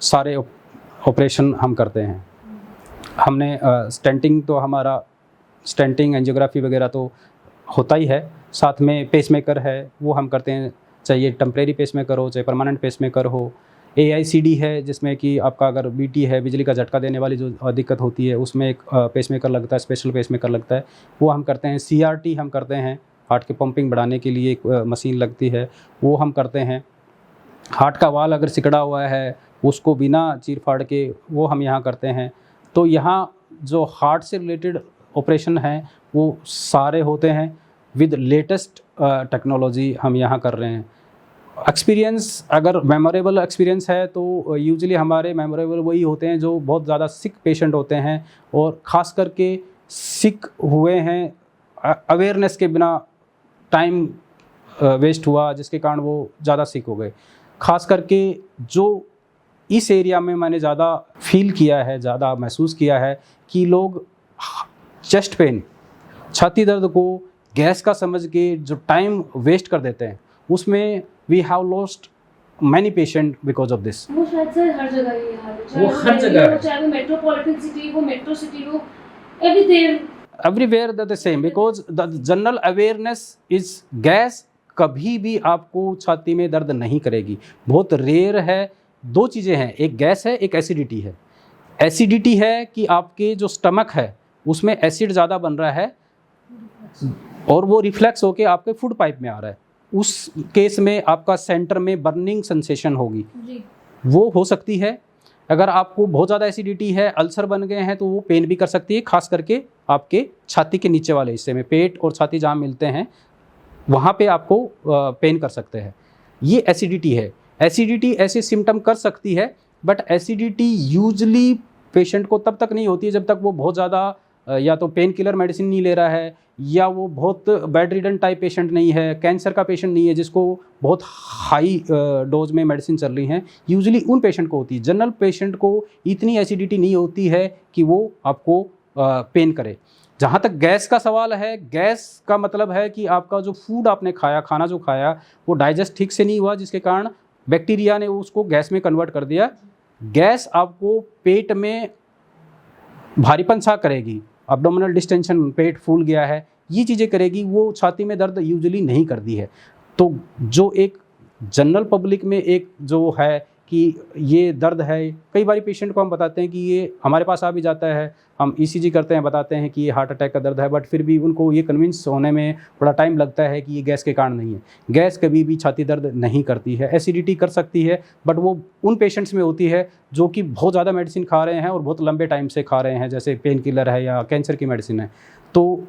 सारे ऑपरेशन हम करते हैं। हमने स्टेंटिंग, तो हमारा स्टेंटिंग एंजियोग्राफी वगैरह तो होता ही है, साथ में पेसमेकर है वो हम करते हैं, चाहे टेम्परेरी पेसमेकर हो चाहे परमानेंट पेसमेकर हो। AICD है जिसमें कि आपका अगर BT है, बिजली का झटका देने वाली जो दिक्कत होती है, उसमें एक पेसमेकर लगता है, स्पेशल पेसमेकर लगता है, वो हम करते हैं। CRT हम करते हैं, हार्ट की पंपिंग बढ़ाने के लिए एक मशीन लगती है, वो हम करते हैं। हार्ट का वाल अगर सिकड़ा हुआ है उसको बिना चीर फाड़ के वो हम यहाँ करते हैं। तो यहाँ जो हार्ट से रिलेटेड ऑपरेशन हैं वो सारे होते हैं विद लेटेस्ट टेक्नोलॉजी हम यहाँ कर रहे हैं। एक्सपीरियंस अगर मेमोरेबल एक्सपीरियंस है तो यूजुअली हमारे मेमोरेबल वही होते हैं जो बहुत ज़्यादा सिक पेशेंट होते हैं, और ख़ास करके सिक हुए हैं अवेयरनेस के बिना, टाइम वेस्ट हुआ जिसके कारण वो ज़्यादा सिक हो गए। ख़ास करके जो इस एरिया में मैंने ज़्यादा फील किया है, ज़्यादा महसूस किया है कि लोग चेस्ट पेन, छाती दर्द को गैस का समझ के जो टाइम वेस्ट कर देते हैं, उसमें we have lost many patient because of this.
वो शायद से हर जगह ये हाल है,
वो हर जगह है,
चाहे वो मेट्रोपॉलिटन सिटी हो, मेट्रो सिटी हो,
everywhere the same, because the general awareness is gas कभी भी आपको छाती में दर्द नहीं करेगी, बहुत रेयर है। दो चीज़ें हैं, एक गैस है, एक एसिडिटी है। एसिडिटी है कि आपके जो स्टमक है उसमें एसिड ज़्यादा बन रहा है और वो रिफ्लेक्स होके आपके फूड पाइप में आ रहा है, उस केस में आपका सेंटर में बर्निंग सेंसेशन होगी जी। वो हो सकती है। अगर आपको बहुत ज़्यादा एसिडिटी है, अल्सर बन गए हैं, तो वो पेन भी कर सकती है, खास करके आपके छाती के नीचे वाले हिस्से में, पेट और छाती जहाँ मिलते हैं वहाँ पे आपको पेन कर सकते हैं। ये एसिडिटी है। एसिडिटी ऐसे सिम्टम कर सकती है, बट एसिडिटी यूजली पेशेंट को तब तक नहीं होती है जब तक वो बहुत ज़्यादा या तो पेन किलर मेडिसिन नहीं ले रहा है, या वो बहुत बेड रिडन टाइप पेशेंट नहीं है, कैंसर का पेशेंट नहीं है जिसको बहुत हाई डोज में मेडिसिन चल रही हैं। यूजुअली उन पेशेंट को होती है। जनरल पेशेंट को इतनी एसिडिटी नहीं होती है कि वो आपको पेन करे। जहाँ तक गैस का सवाल है, गैस का मतलब है कि आपका जो फूड आपने खाया, खाना जो खाया वो डाइजेस्ट ठीक से नहीं हुआ, जिसके कारण बैक्टीरिया ने उसको गैस में कन्वर्ट कर दिया। गैस आपको पेट में भारीपन सा करेगी, एब्डोमिनल डिस्टेंशन, पेट फूल गया है, ये चीज़ें करेगी, वो छाती में दर्द यूजुअली नहीं करती है। तो जो एक जनरल पब्लिक में एक जो है कि ये दर्द है, कई बार पेशेंट को हम बताते हैं कि ये हमारे पास आ भी जाता है, हम ईसीजी करते हैं, बताते हैं कि ये हार्ट अटैक का दर्द है, बट फिर भी उनको ये कन्विंस होने में थोड़ा टाइम लगता है कि ये गैस के कारण नहीं है। गैस कभी भी छाती दर्द नहीं करती है। एसिडिटी कर सकती है, बट वो उन पेशेंट्स में होती है जो कि बहुत ज़्यादा मेडिसिन खा रहे हैं और बहुत लंबे टाइम से खा रहे हैं, जैसे पेन किलर है या कैंसर की मेडिसिन है। तो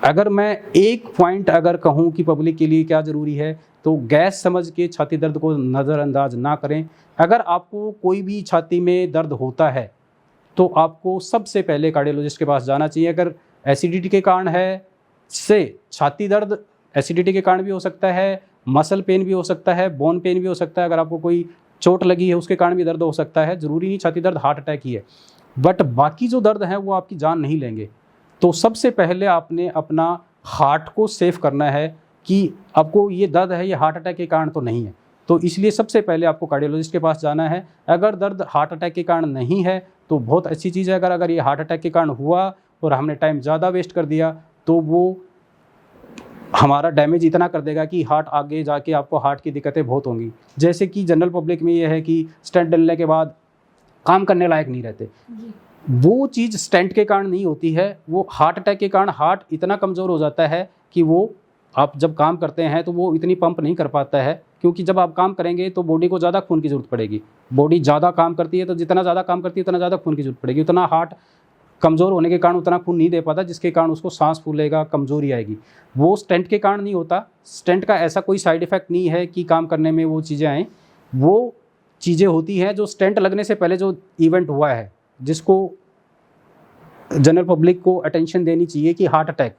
अगर मैं एक पॉइंट अगर कहूँ कि पब्लिक के लिए क्या ज़रूरी है, तो गैस समझ के छाती दर्द को नज़रअंदाज ना करें। अगर आपको कोई भी छाती में दर्द होता है तो आपको सबसे पहले कार्डियोलॉजिस्ट के पास जाना चाहिए। अगर एसिडिटी के कारण है, से छाती दर्द एसिडिटी के कारण भी हो सकता है, मसल पेन भी हो सकता है, बोन पेन भी हो सकता है, अगर आपको कोई चोट लगी है उसके कारण भी दर्द हो सकता है। ज़रूरी नहीं छाती दर्द हार्ट अटैक ही है, बट बाकी जो दर्द है वो आपकी जान नहीं लेंगे। तो सबसे पहले आपने अपना हार्ट को सेफ करना है कि आपको ये दर्द है, ये हार्ट अटैक के कारण तो नहीं है। तो इसलिए सबसे पहले आपको कार्डियोलॉजिस्ट के पास जाना है। अगर दर्द हार्ट अटैक के कारण नहीं है तो बहुत अच्छी चीज़ है। अगर ये हार्ट अटैक के कारण हुआ और हमने टाइम ज़्यादा वेस्ट कर दिया तो वो हमारा डैमेज इतना कर देगा कि हार्ट आगे जाके आपको हार्ट की दिक्कतें बहुत होंगी। जैसे कि जनरल पब्लिक में ये है कि स्टेंट डलने के बाद काम करने लायक नहीं रहते, वो चीज़ स्टेंट के कारण नहीं होती है, वो हार्ट अटैक के कारण हार्ट इतना कमज़ोर हो जाता है कि वो आप जब काम करते हैं तो वो इतनी पंप नहीं कर पाता है, क्योंकि जब आप काम करेंगे तो बॉडी को ज़्यादा खून की ज़रूरत पड़ेगी। बॉडी ज़्यादा काम करती है तो जितना ज़्यादा काम करती है उतना ज़्यादा खून की ज़रूरत पड़ेगी, उतना हार्ट कमज़ोर होने के कारण उतना खून नहीं दे पाता, जिसके कारण उसको सांस फूलेगा, कमज़ोरी आएगी। वो स्टेंट के कारण नहीं होता। स्टेंट का ऐसा कोई साइड इफ़ेक्ट नहीं है कि काम करने में वो चीज़ें आएँ। वो चीज़ें होती हैं जो स्टेंट लगने से पहले जो इवेंट हुआ है, जिसको जनरल पब्लिक को अटेंशन देनी चाहिए कि हार्ट अटैक,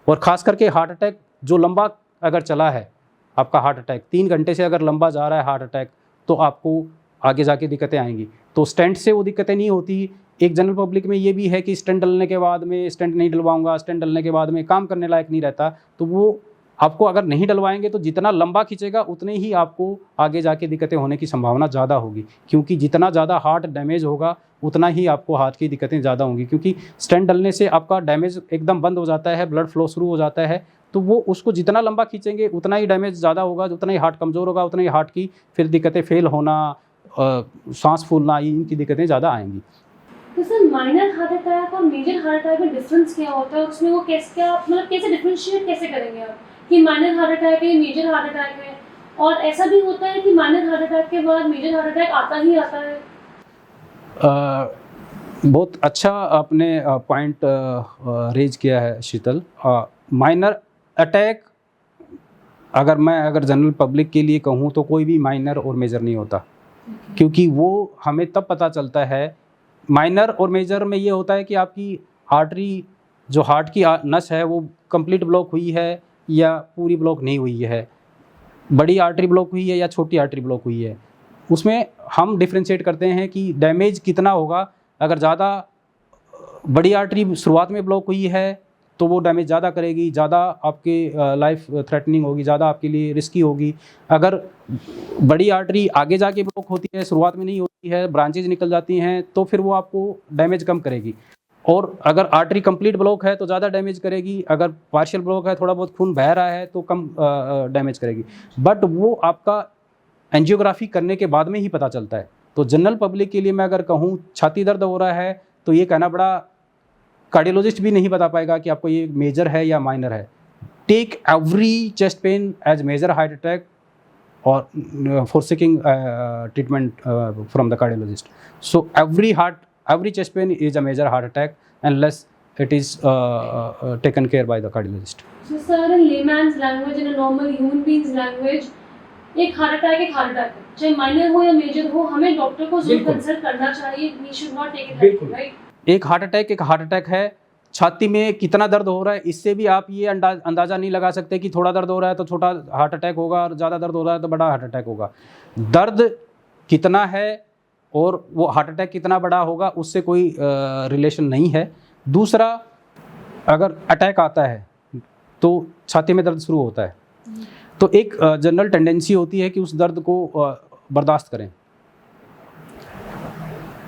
और ख़ास करके हार्ट अटैक जो लंबा अगर चला है, आपका हार्ट अटैक 3 घंटे से अगर लंबा जा रहा है हार्ट अटैक, तो आपको आगे जाके दिक्कतें आएंगी। तो स्टेंट से वो दिक्कतें नहीं होती। एक जनरल पब्लिक में ये भी है कि स्टेंट डलने के बाद में स्टेंट नहीं डलवाऊंगा, स्टेंट डलने के बाद में काम करने लायक नहीं रहता। तो वो आपको अगर नहीं डलवाएंगे तो जितना लंबा खींचेगा उतने ही आपको आगे जाके दिक्कतें होने की संभावना ज़्यादा होगी, क्योंकि जितना ज़्यादा हार्ट डैमेज होगा उतना ही आपको हार्ट की दिक्कतें ज़्यादा होंगी। क्योंकि स्टेंट डलने से आपका डैमेज एकदम बंद हो जाता है, ब्लड फ्लो शुरू हो जाता है, तो वो उसको जितना लंबा खींचेंगे उतना ही डैमेज ज़्यादा होगा, उतना ही हार्ट कमज़ोर होगा, उतना ही हार्ट की फिर दिक्कतें, फेल होना, सांस फूलना, इनकी दिक्कतें ज़्यादा आएंगी।
तो सर माइनर हार्ट अटैक और मेजर हार्ट अटैक में डिफरेंस क्या होता है? उसमें वो कैसे डिफरेंशिएट कैसे करेंगे आप कि माइनर हार्ट अटैक है, मेजर हार्ट अटैक है? और ऐसा भी होता है कि माइनर हार्ट अटैक के बाद मेजर हार्ट अटैक आता ही आता है?
बहुत अच्छा आपने पॉइंट रेज किया है शीतल। माइनर अटैक अगर जनरल पब्लिक के लिए कहूँ तो कोई भी माइनर और मेजर नहीं होता, क्योंकि वो हमें तब पता चलता है। माइनर और मेजर में ये होता है कि आपकी आर्टरी, जो हार्ट की नस है, वो कंप्लीट ब्लॉक हुई है या पूरी ब्लॉक नहीं हुई है, बड़ी आर्टरी ब्लॉक हुई है या छोटी आर्टरी ब्लॉक हुई है। उसमें हम डिफ्रेंशिएट करते हैं कि डैमेज कितना होगा। अगर ज़्यादा बड़ी आर्टरी शुरुआत में ब्लॉक हुई है तो वो डैमेज ज़्यादा करेगी, ज़्यादा आपके लाइफ थ्रेटनिंग होगी, ज़्यादा आपके लिए रिस्की होगी। अगर बड़ी आर्टरी आगे जाके ब्लॉक होती है, शुरुआत में नहीं होती है, ब्रांचेज निकल जाती हैं, तो फिर वो आपको डैमेज कम करेगी। और अगर आर्टरी कंप्लीट ब्लॉक है तो ज़्यादा डैमेज करेगी, अगर पार्शियल ब्लॉक है, थोड़ा बहुत खून बह रहा है, तो कम डैमेज करेगी। बट वो आपका एंजियोग्राफी करने के बाद में ही पता चलता है। तो जनरल पब्लिक के लिए मैं अगर कहूँ छाती दर्द हो रहा है तो ये कहना बड़ा, कार्डियोलॉजिस्ट भी नहीं बता पाएगा कि आपको ये मेजर है या माइनर है। Take every chest pain as major heart attack और for seeking treatment from the cardiologist. So every chest pain is a major heart attack unless it is taken care by the cardiologist.
So sir, in layman's language, in a normal human being's language, एक हार्ट अटैक है, चाहे माइनर हो या मेजर हो, हमें डॉक्टर को जरूर
बिल्कुल।
कंसल्ट करना चाहिए. We should not take it
बिल्कुल।
राइट.
एक हार्ट अटैक है, छाती में कितना दर्द हो रहा है इससे भी आप ये अंदाज़ा नहीं लगा सकते कि थोड़ा दर्द हो रहा है तो छोटा हार्ट अटैक होगा और ज़्यादा दर्द हो रहा है तो बड़ा हार्ट अटैक होगा. दर्द कितना है और वो हार्ट अटैक कितना बड़ा होगा उससे कोई रिलेशन नहीं है. दूसरा, अगर अटैक आता है तो छाती में दर्द शुरू होता है तो एक जनरल टेंडेंसी होती है कि उस दर्द को बर्दाश्त करें,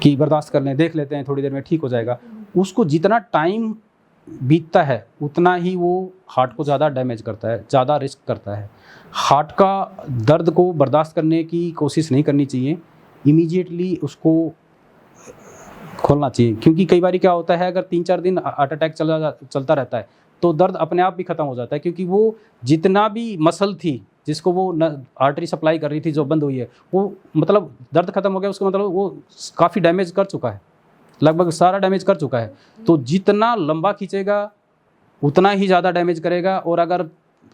कि बर्दाश्त कर लें, देख लेते हैं थोड़ी देर में ठीक हो जाएगा. उसको जितना टाइम बीतता है उतना ही वो हार्ट को ज़्यादा डैमेज करता है, ज़्यादा रिस्क करता है. हार्ट का दर्द को बर्दाश्त करने की कोशिश नहीं करनी चाहिए, इमीडिएटली उसको खोलना चाहिए. क्योंकि कई बार क्या होता है, अगर 3-4 दिन हार्ट अटैक चलता रहता है तो दर्द अपने आप भी ख़त्म हो जाता है, क्योंकि वो जितना भी मसल थी जिसको वो आर्टरी सप्लाई कर रही थी जो बंद हुई है, वो मतलब दर्द खत्म हो गया, उसका मतलब वो काफ़ी डैमेज कर चुका है, लगभग सारा डैमेज कर चुका है. तो जितना लंबा खींचेगा उतना ही ज़्यादा डैमेज करेगा. और अगर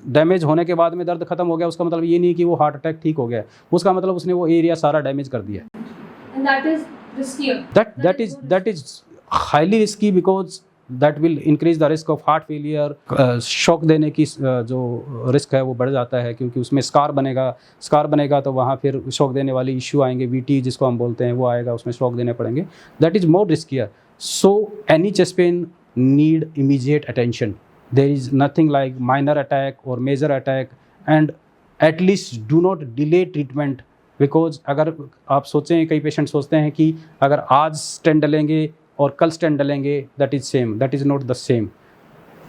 डैमेज होने के बाद में दर्द खत्म हो गया उसका मतलब ये नहीं कि वो हार्ट अटैक ठीक हो गया है, उसका मतलब उसने वो एरिया सारा डैमेज कर दिया.
And that is riskier.
That is highly risky because that will increase the risk of heart failure. Shock देने की जो रिस्क है वो बढ़ जाता है, क्योंकि उसमें स्कार बनेगा तो वहाँ फिर शॉक देने वाली इश्यू आएंगे, VT जिसको हम बोलते हैं वो आएगा, उसमें शॉक देने पड़ेंगे. That is more riskier. So any chest pain need immediate attention. There is nothing like minor attack और major attack, and at least do not delay treatment. Because अगर आप सोचें, कई पेशेंट सोचते हैं कि अगर आज स्टेंट डलेंगे और कल स्टेंट डलेंगे that is same. That is not the same.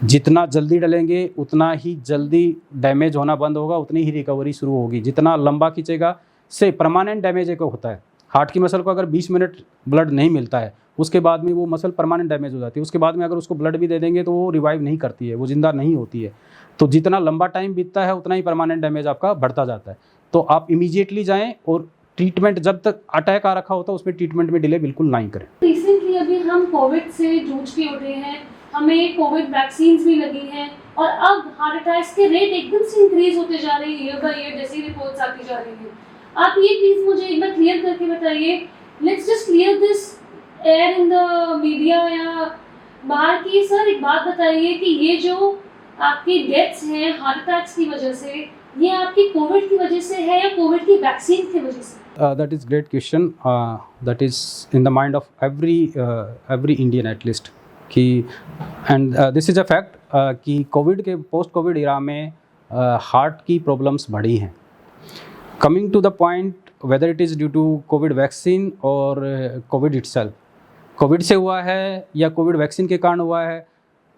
जितना जल्दी डलेंगे उतना ही जल्दी डैमेज होना बंद होगा, उतनी ही रिकवरी शुरू होगी. जितना लंबा खींचेगा से परमानेंट डैमेज एक होता है. हार्ट की मसल को अगर 20 मिनट ब्लड नहीं मिलता है उसके बाद में वो मसल परमानेंट डैमेज हो जाती है. उसके बाद में अगर उसको ब्लड भी दे देंगे तो वो रिवाइव नहीं करती है, वो ज़िंदा नहीं होती है. तो जितना लंबा टाइम बीतता है उतना ही परमानेंट डैमेज आपका बढ़ता जाता है. तो आप इमीडिएटली जाएँ और ट्रीटमेंट, जब तक अटैक आ रखा होता है उसमें ट्रीटमेंट में डिले बिल्कुल नहीं करें.
रिसेंटली अभी हम कोविड से जूझ के उठे हैं, हमें कोविड वैक्सीन भी लगी हैं और अब हार्ट अटैक्स के रेट एकदम से इंक्रीज होते जा रहे हैं ईयर बाय ईयर, जैसी रिपोर्ट्स आती जा रही हैं. आप ये प्लीज मुझे एक बार क्लियर करके बताइए. Let's just clear this air in the media या बाहर की. सर एक बात बताइए कि ये जो आपकी डेथ्स हैं हार्ट अटैक्स की वजह से, ये आपकी कोविड की वजह से है या कोविड की वैक्सीन की वजह से?
That is great question. That is in the mind of every Indian at least. कि and this is a fact कि कोविड के पोस्ट कोविड इरा में हार्ट की प्रॉब्लम्स बढ़ी हैं. Coming to the point whether it is due to Covid vaccine और कोविड इटसेल्फ, कोविड से हुआ है या कोविड वैक्सीन के कारण हुआ है,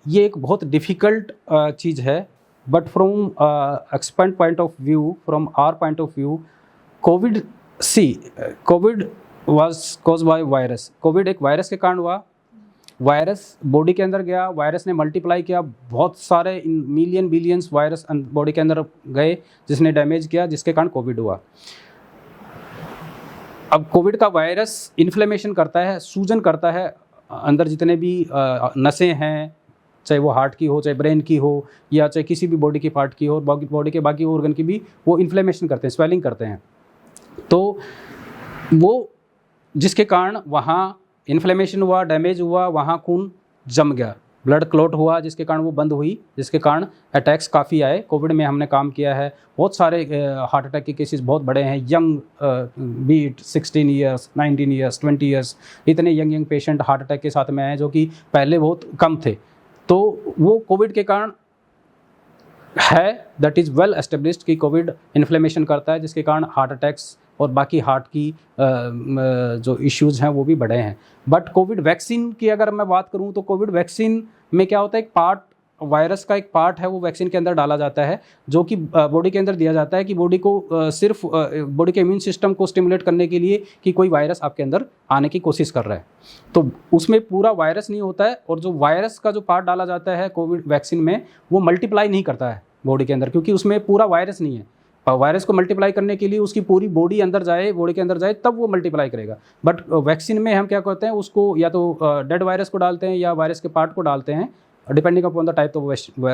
ये एक बहुत डिफ़िकल्ट चीज़ है. But from expert point of view, from our point of view, covid was cause by virus. Covid एक वायरस के कारण हुआ. वायरस बॉडी के अंदर गया, वायरस ने मल्टीप्लाई किया, बहुत सारे मिलियन बिलियंस वायरस बॉडी के अंदर गए जिसने डैमेज किया, जिसके कारण कोविड हुआ. अब कोविड का वायरस इन्फ्लेमेशन करता है, सूजन करता है. अंदर जितने भी नसें हैं, चाहे वो हार्ट की हो, चाहे ब्रेन की हो, या चाहे किसी भी बॉडी की पार्ट की हो, बॉडी के बाकी ऑर्गन की भी, वो इन्फ्लेमेशन करते हैं, स्वेलिंग करते हैं. तो वो जिसके कारण वहाँ इन्फ्लेमेशन हुआ, डैमेज हुआ, वहाँ खून जम गया, ब्लड क्लॉट हुआ, जिसके कारण वो बंद हुई, जिसके कारण अटैक्स काफ़ी आए. कोविड में हमने काम किया है, बहुत सारे हार्ट अटैक के केसेस बहुत बड़े हैं. Young beat 16 years, 19 years, 20 years, इतने यंग पेशेंट हार्ट अटैक के साथ में आए जो कि पहले बहुत कम थे. तो वो कोविड के कारण है. दैट इज़ वेल एस्टेब्लिश्ड कि कोविड इन्फ्लेमेशन करता है, जिसके कारण हार्ट अटैक्स और बाकी हार्ट की जो इश्यूज़ हैं वो भी बढ़े हैं. बट कोविड वैक्सीन की अगर मैं बात करूं तो कोविड वैक्सीन में क्या होता है, एक पार्ट, वायरस का एक पार्ट है वो वैक्सीन के अंदर डाला जाता है, जो कि बॉडी के अंदर दिया जाता है कि बॉडी को सिर्फ बॉडी के इम्यून सिस्टम को स्टिमुलेट करने के लिए कि कोई वायरस आपके अंदर आने की कोशिश कर रहा है. तो उसमें पूरा वायरस नहीं होता है, और जो वायरस का जो पार्ट डाला जाता है कोविड वैक्सीन में, वो मल्टीप्लाई नहीं करता है बॉडी के अंदर, क्योंकि उसमें पूरा वायरस नहीं है. वायरस को मल्टीप्लाई करने के लिए उसकी पूरी बॉडी अंदर जाए, बॉडी के अंदर जाए, तब वो मल्टीप्लाई करेगा. बट वैक्सीन में हम क्या करते हैं, उसको या तो डेड वायरस को डालते हैं या वायरस के पार्ट को डालते हैं, depending upon the type of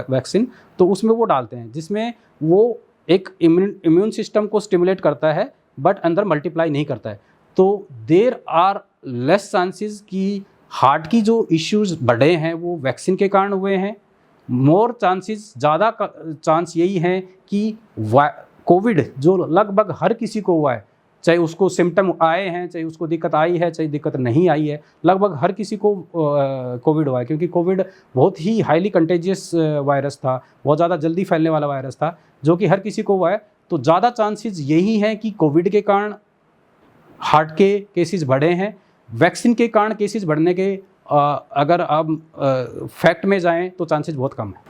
vaccine. तो उसमें वो डालते हैं जिसमें वो एक इम्यून सिस्टम को स्टिमुलेट करता है बट अंदर मल्टीप्लाई नहीं करता है। तो देर आर लेस चांसेस कि हार्ट की जो इश्यूज बढ़े हैं वो वैक्सीन के कारण हुए हैं। मोर चांसेस, ज़्यादा चांस यही हैं कि कोविड जो लगभग हर किसी को हुआ है, चाहे उसको सिम्टम आए हैं, चाहे उसको दिक्कत आई है, चाहे दिक्कत नहीं आई है, लगभग हर किसी को कोविड हुआ है, क्योंकि कोविड बहुत ही हाईली कंटेजियस वायरस था, बहुत ज़्यादा जल्दी फैलने वाला वायरस था, जो कि हर किसी को हुआ है। तो ज़्यादा चांसेस यही हैं कि कोविड के कारण हार्ट के केसेस बढ़े हैं। वैक्सीन के कारण केसेस बढ़ने के अगर आप फैक्ट में जाएं तो चांसेस बहुत कम है।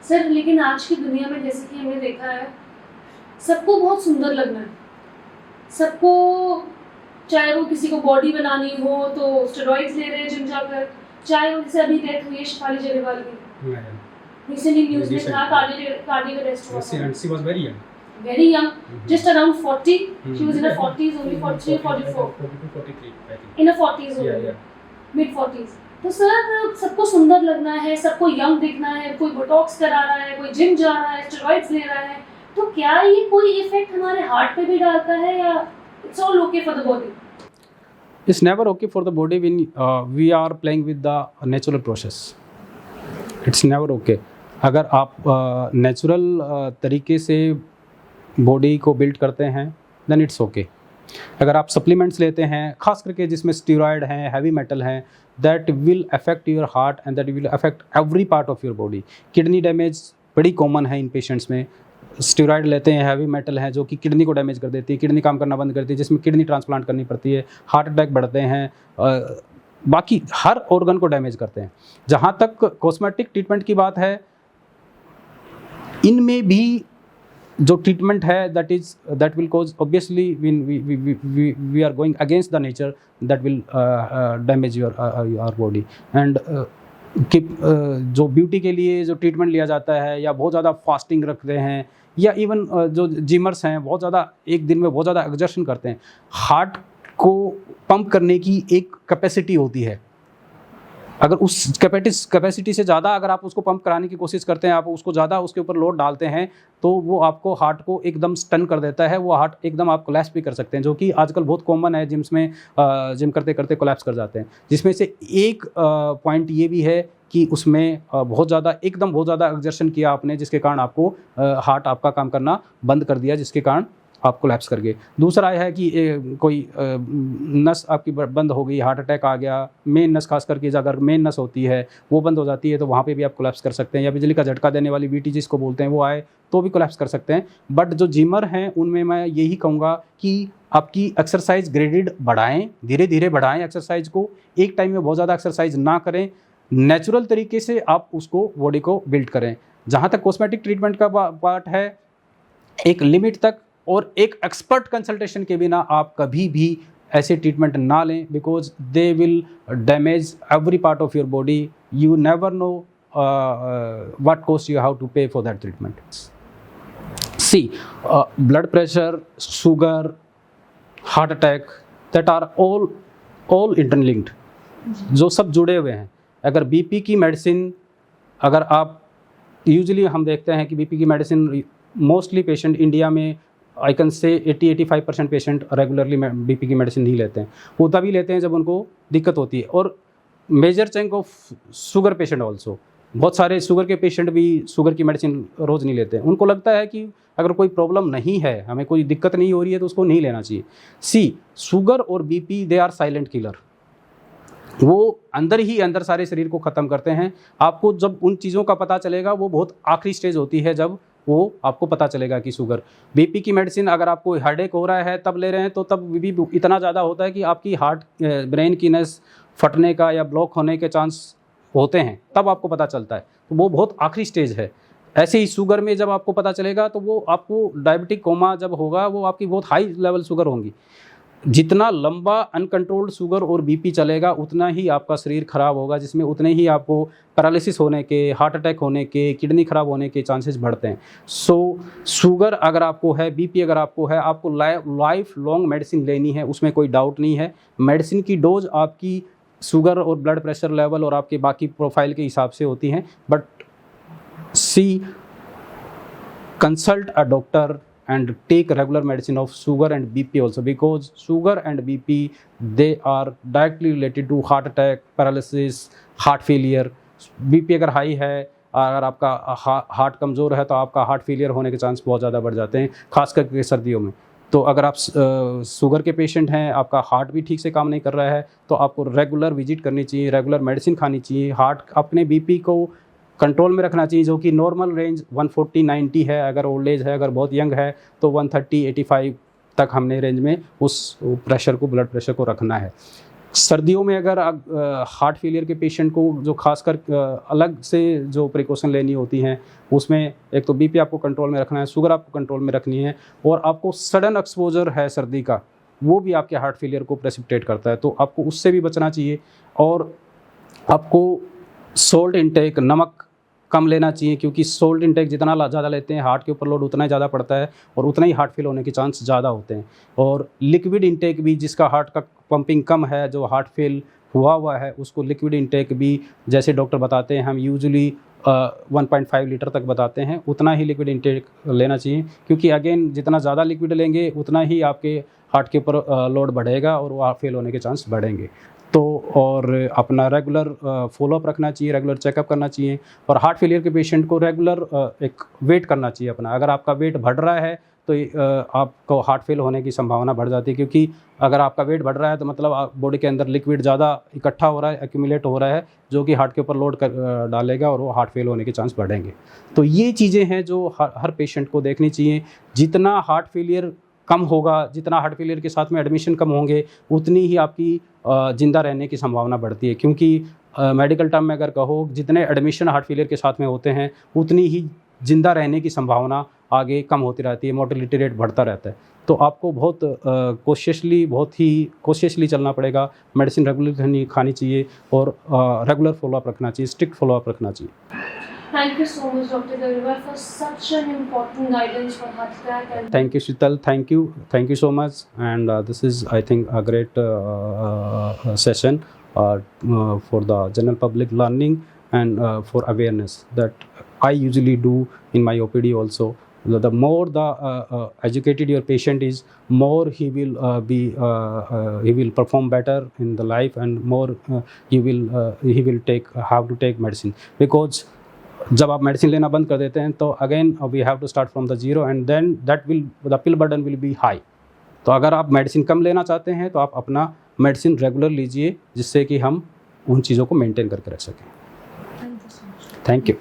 सर, लेकिन आज की दुनिया में जैसे कि हमने देखा है, सबको बहुत सुंदर लगना है, सबको, चाहे वो किसी को बॉडी बनानी हो तो स्टेरॉइड्स ले रहे हैं जिम जाकर, चाहे वो जैसे अभी डेथ हुई है शेफाली जयसवाल की, रिसेंटली न्यूज़ में था कार्डियक अरेस्ट हुआ था।
She was very young.
Very young, just around 40. She was in her 40s, only 43 or 44.
43, I think.
In her 40s only.
Yeah.
Mid 40s. तो सर, सबको सुंदर लगना है, सबको यंग दिखना है, कोई बोटॉक्स करा रहा है, कोई जिम जा रहा है, स्टेरॉइड्स ले रहा है, तो क्या ये कोई इफेक्ट हमारे हार्ट पे भी डालता है या it's all okay for the body?
It's never okay for the body when we are playing with the natural process. It's never okay. अगर आप नेचुरल तरीके से बॉडी को बिल्ड करते हैं देन इट्स ओके। अगर आप सप्लीमेंट्स लेते हैं, खास करके जिसमें स्टीरॉयड हैं, हैवी मेटल हैं, that will affect your heart and that will affect every part of your body. Kidney damage बड़ी कॉमन है इन पेशेंट्स में। स्टीरॉयड लेते हैं, हैवी मेटल है जो कि किडनी को डैमेज कर देती है, किडनी काम करना बंद करती है, जिसमें किडनी ट्रांसप्लांट करनी पड़ती है, हार्ट अटैक बढ़ते हैं, बाकी हर ऑर्गन को डैमेज करते हैं। जहाँ तक कॉस्मेटिक ट्रीटमेंट की बात है, इनमें भी जो ट्रीटमेंट है that will cause obviously we are going against the nature, that will damage your body and जो ब्यूटी के लिए जो ट्रीटमेंट लिया जाता है, या बहुत ज़्यादा फास्टिंग रखते हैं, या इवन जो जिमर्स हैं बहुत ज़्यादा एक दिन में बहुत ज़्यादा एक्सर्शन करते हैं, हार्ट को पंप करने की एक कैपेसिटी होती है। अगर उस कैपेसिटी से ज़्यादा अगर आप उसको पंप कराने की कोशिश करते हैं, आप उसको ज़्यादा उसके ऊपर लोड डालते हैं, तो वो आपको हार्ट को एकदम स्टन कर देता है, वो हार्ट एकदम आप कोलैप्स भी कर सकते हैं, जो कि आजकल बहुत कॉमन है। जिम्स में जिम करते करते कोलैप्स कर जाते हैं, जिसमें से एक पॉइंट ये भी है कि उसमें बहुत ज़्यादा एक्सर्शन किया आपने, जिसके कारण आपको हार्ट आपका काम करना बंद कर दिया, जिसके कारण आप कोलैप्स कर गए। दूसरा है कि कोई नस आपकी बंद हो गई, हार्ट अटैक आ गया, मेन नस खास करके अगर मेन नस होती है वो बंद हो जाती है, तो वहाँ पे भी आप कोलैप्स कर सकते हैं, या बिजली का झटका देने वाली VT जिसको बोलते हैं वो आए तो भी कोलैप्स कर सकते हैं। बट जो जिमर हैं उनमें मैं यही कहूँगा कि आपकी एक्सरसाइज ग्रेडेड बढ़ाएं, धीरे धीरे बढ़ाएं एक्सरसाइज को, एक टाइम में बहुत ज़्यादा एक्सरसाइज ना करें, नेचुरल तरीके से आप उसको बॉडी को बिल्ड करें। जहाँ तक कॉस्मेटिक ट्रीटमेंट का पार्ट है, एक लिमिट तक और एक एक्सपर्ट कंसल्टेशन के बिना आप कभी भी ऐसे ट्रीटमेंट ना लें, because they will damage every part of your body. You never know what cost you have to pay for that treatment. See, blood pressure, sugar, heart attack, that are all interlinked, जो सब जुड़े हुए हैं। अगर BP की मेडिसिन, अगर आप यूजुअली हम देखते हैं कि BP की मेडिसिन मोस्टली पेशेंट इंडिया में I can say 80-85% patient regularly BP की मेडिसिन नहीं लेते हैं। वो तभी लेते हैं जब उनको दिक्कत होती है। और major chunk of sugar patient also, बहुत सारे शुगर के पेशेंट भी शुगर की मेडिसिन रोज़ नहीं लेते हैं। उनको लगता है कि अगर कोई प्रॉब्लम नहीं है, हमें कोई दिक्कत नहीं हो रही है, तो उसको नहीं लेना चाहिए। सी, शुगर और BP they are silent killer, वो अंदर ही अंदर सारे शरीर को ख़त्म करते हैं। आपको जब उन चीज़ों का पता चलेगा, वो बहुत आखिरी स्टेज होती है जब वो आपको पता चलेगा कि शुगर। BP की मेडिसिन अगर आपको हेडेक हो रहा है तब ले रहे हैं, तो तब भी इतना ज़्यादा होता है कि आपकी हार्ट ब्रेन की नस फटने का या ब्लॉक होने के चांस होते हैं, तब आपको पता चलता है। तो वो बहुत आखिरी स्टेज है। ऐसे ही शुगर में जब आपको पता चलेगा, तो वो आपको डायबिटिक कोमा जब होगा, वो आपकी बहुत हाई लेवल शुगर होंगी। जितना लंबा अनकंट्रोल्ड शुगर और BP चलेगा, उतना ही आपका शरीर खराब होगा, जिसमें उतने ही आपको पैरालिसिस होने के, हार्ट अटैक होने के, किडनी खराब होने के चांसेस बढ़ते हैं। सो शुगर अगर आपको है, BP अगर आपको है, आपको लाइफ लॉन्ग मेडिसिन लेनी है, उसमें कोई डाउट नहीं है। मेडिसिन की डोज आपकी शुगर और ब्लड प्रेशर लेवल और आपके बाकी प्रोफाइल के हिसाब से होती हैं। But see, consult a doctor and take regular medicine of sugar and BP also, because sugar and BP, they are directly related to heart attack, paralysis, heart failure. BP अगर हाई है, अगर आपका हार्ट कमज़ोर है तो आपका हार्ट फेलियर होने के चांस बहुत ज़्यादा बढ़ जाते हैं, खास करके सर्दियों में। तो अगर आप शुगर के पेशेंट हैं, आपका हार्ट भी ठीक से काम नहीं कर रहा है, तो आपको रेगुलर विजिट करनी चाहिए, रेगुलर मेडिसिन खानी चाहिए। हार्ट अपने बीपी को कंट्रोल में रखना चाहिए, जो कि नॉर्मल रेंज 140-90 है। अगर ओल्ड एज है, अगर बहुत यंग है तो 130-85 तक हमने रेंज में उस प्रेशर को, ब्लड प्रेशर को रखना है। सर्दियों में अगर हार्ट फेलियर के पेशेंट को जो खासकर अलग से जो प्रिकॉशन लेनी होती हैं, उसमें एक तो बीपी आपको कंट्रोल में रखना है, शुगर आपको कंट्रोल में रखनी है, और आपको सडन एक्सपोजर है सर्दी का, वो भी आपके हार्ट फेलियर को प्रेसिपिटेट करता है, तो आपको उससे भी बचना चाहिए। और आपको सोल्ट इंटेक, नमक कम लेना चाहिए, क्योंकि सोल्ट इंटेक जितना ज़्यादा लेते हैं हार्ट के ऊपर लोड उतना ही ज़्यादा पड़ता है और उतना ही हार्ट फेल होने के चांस ज़्यादा होते हैं। और लिक्विड इंटेक भी, जिसका हार्ट का पंपिंग कम है, जो हार्ट फेल हुआ है, उसको लिक्विड इंटेक भी जैसे डॉक्टर बताते हैं, हम यूजुअली 1.5 लीटर तक बताते हैं, उतना ही लिक्विड इंटेक लेना चाहिए, क्योंकि अगेन जितना ज़्यादा लिक्विड लेंगे उतना ही आपके हार्ट के ऊपर लोड बढ़ेगा और वो फेल होने के चांस बढ़ेंगे। तो और अपना रेगुलर फॉलोअप रखना चाहिए, रेगुलर चेकअप करना चाहिए। और हार्ट फेलियर के पेशेंट को रेगुलर एक वेट करना चाहिए अपना। अगर आपका वेट बढ़ रहा है तो आपको हार्ट फेल होने की संभावना बढ़ जाती है, क्योंकि अगर आपका वेट बढ़ रहा है तो मतलब बॉडी के अंदर लिक्विड ज़्यादा इकट्ठा हो रहा है, एक्यूमुलेट हो रहा है, जो कि हार्ट के ऊपर लोड डालेगा और वो हार्ट फेल होने के चांस बढ़ेंगे। तो ये चीज़ें हैं जो हर पेशेंट को देखनी चाहिए। जितना हार्ट फेलियर कम होगा, जितना हार्ट फेलियर के साथ में एडमिशन कम होंगे, उतनी ही आपकी ज़िंदा रहने की संभावना बढ़ती है, क्योंकि मेडिकल टर्म में अगर कहो, जितने एडमिशन हार्ट फेलियर के साथ में होते हैं उतनी ही ज़िंदा रहने की संभावना आगे कम होती रहती है, मोर्टेलिटी रेट बढ़ता रहता है। तो आपको बहुत कोशिशली चलना पड़ेगा, मेडिसिन रेगुलर खानी चाहिए और रेगुलर फॉलोअप रखना चाहिए, स्ट्रिक्ट फॉलोअप रखना चाहिए।
Thank you so much, Dr. Garewal, for such an important guidance for heart attack. And
Thank you, Shital. Thank you so much. And this is, I think, a great session for the general public learning and for awareness that I usually do in my OPD also. The more the educated your patient is, more he will perform better in the life, and more he will have to take medicine, because जब आप मेडिसिन लेना बंद कर देते हैं तो again we have to start from the zero, and then the pill burden will be high. तो अगर आप मेडिसिन कम लेना चाहते हैं तो आप अपना मेडिसिन रेगुलर लीजिए, जिससे कि हम उन चीज़ों को मेंटेन करके रख सकें।
thank you so much.
Thank you.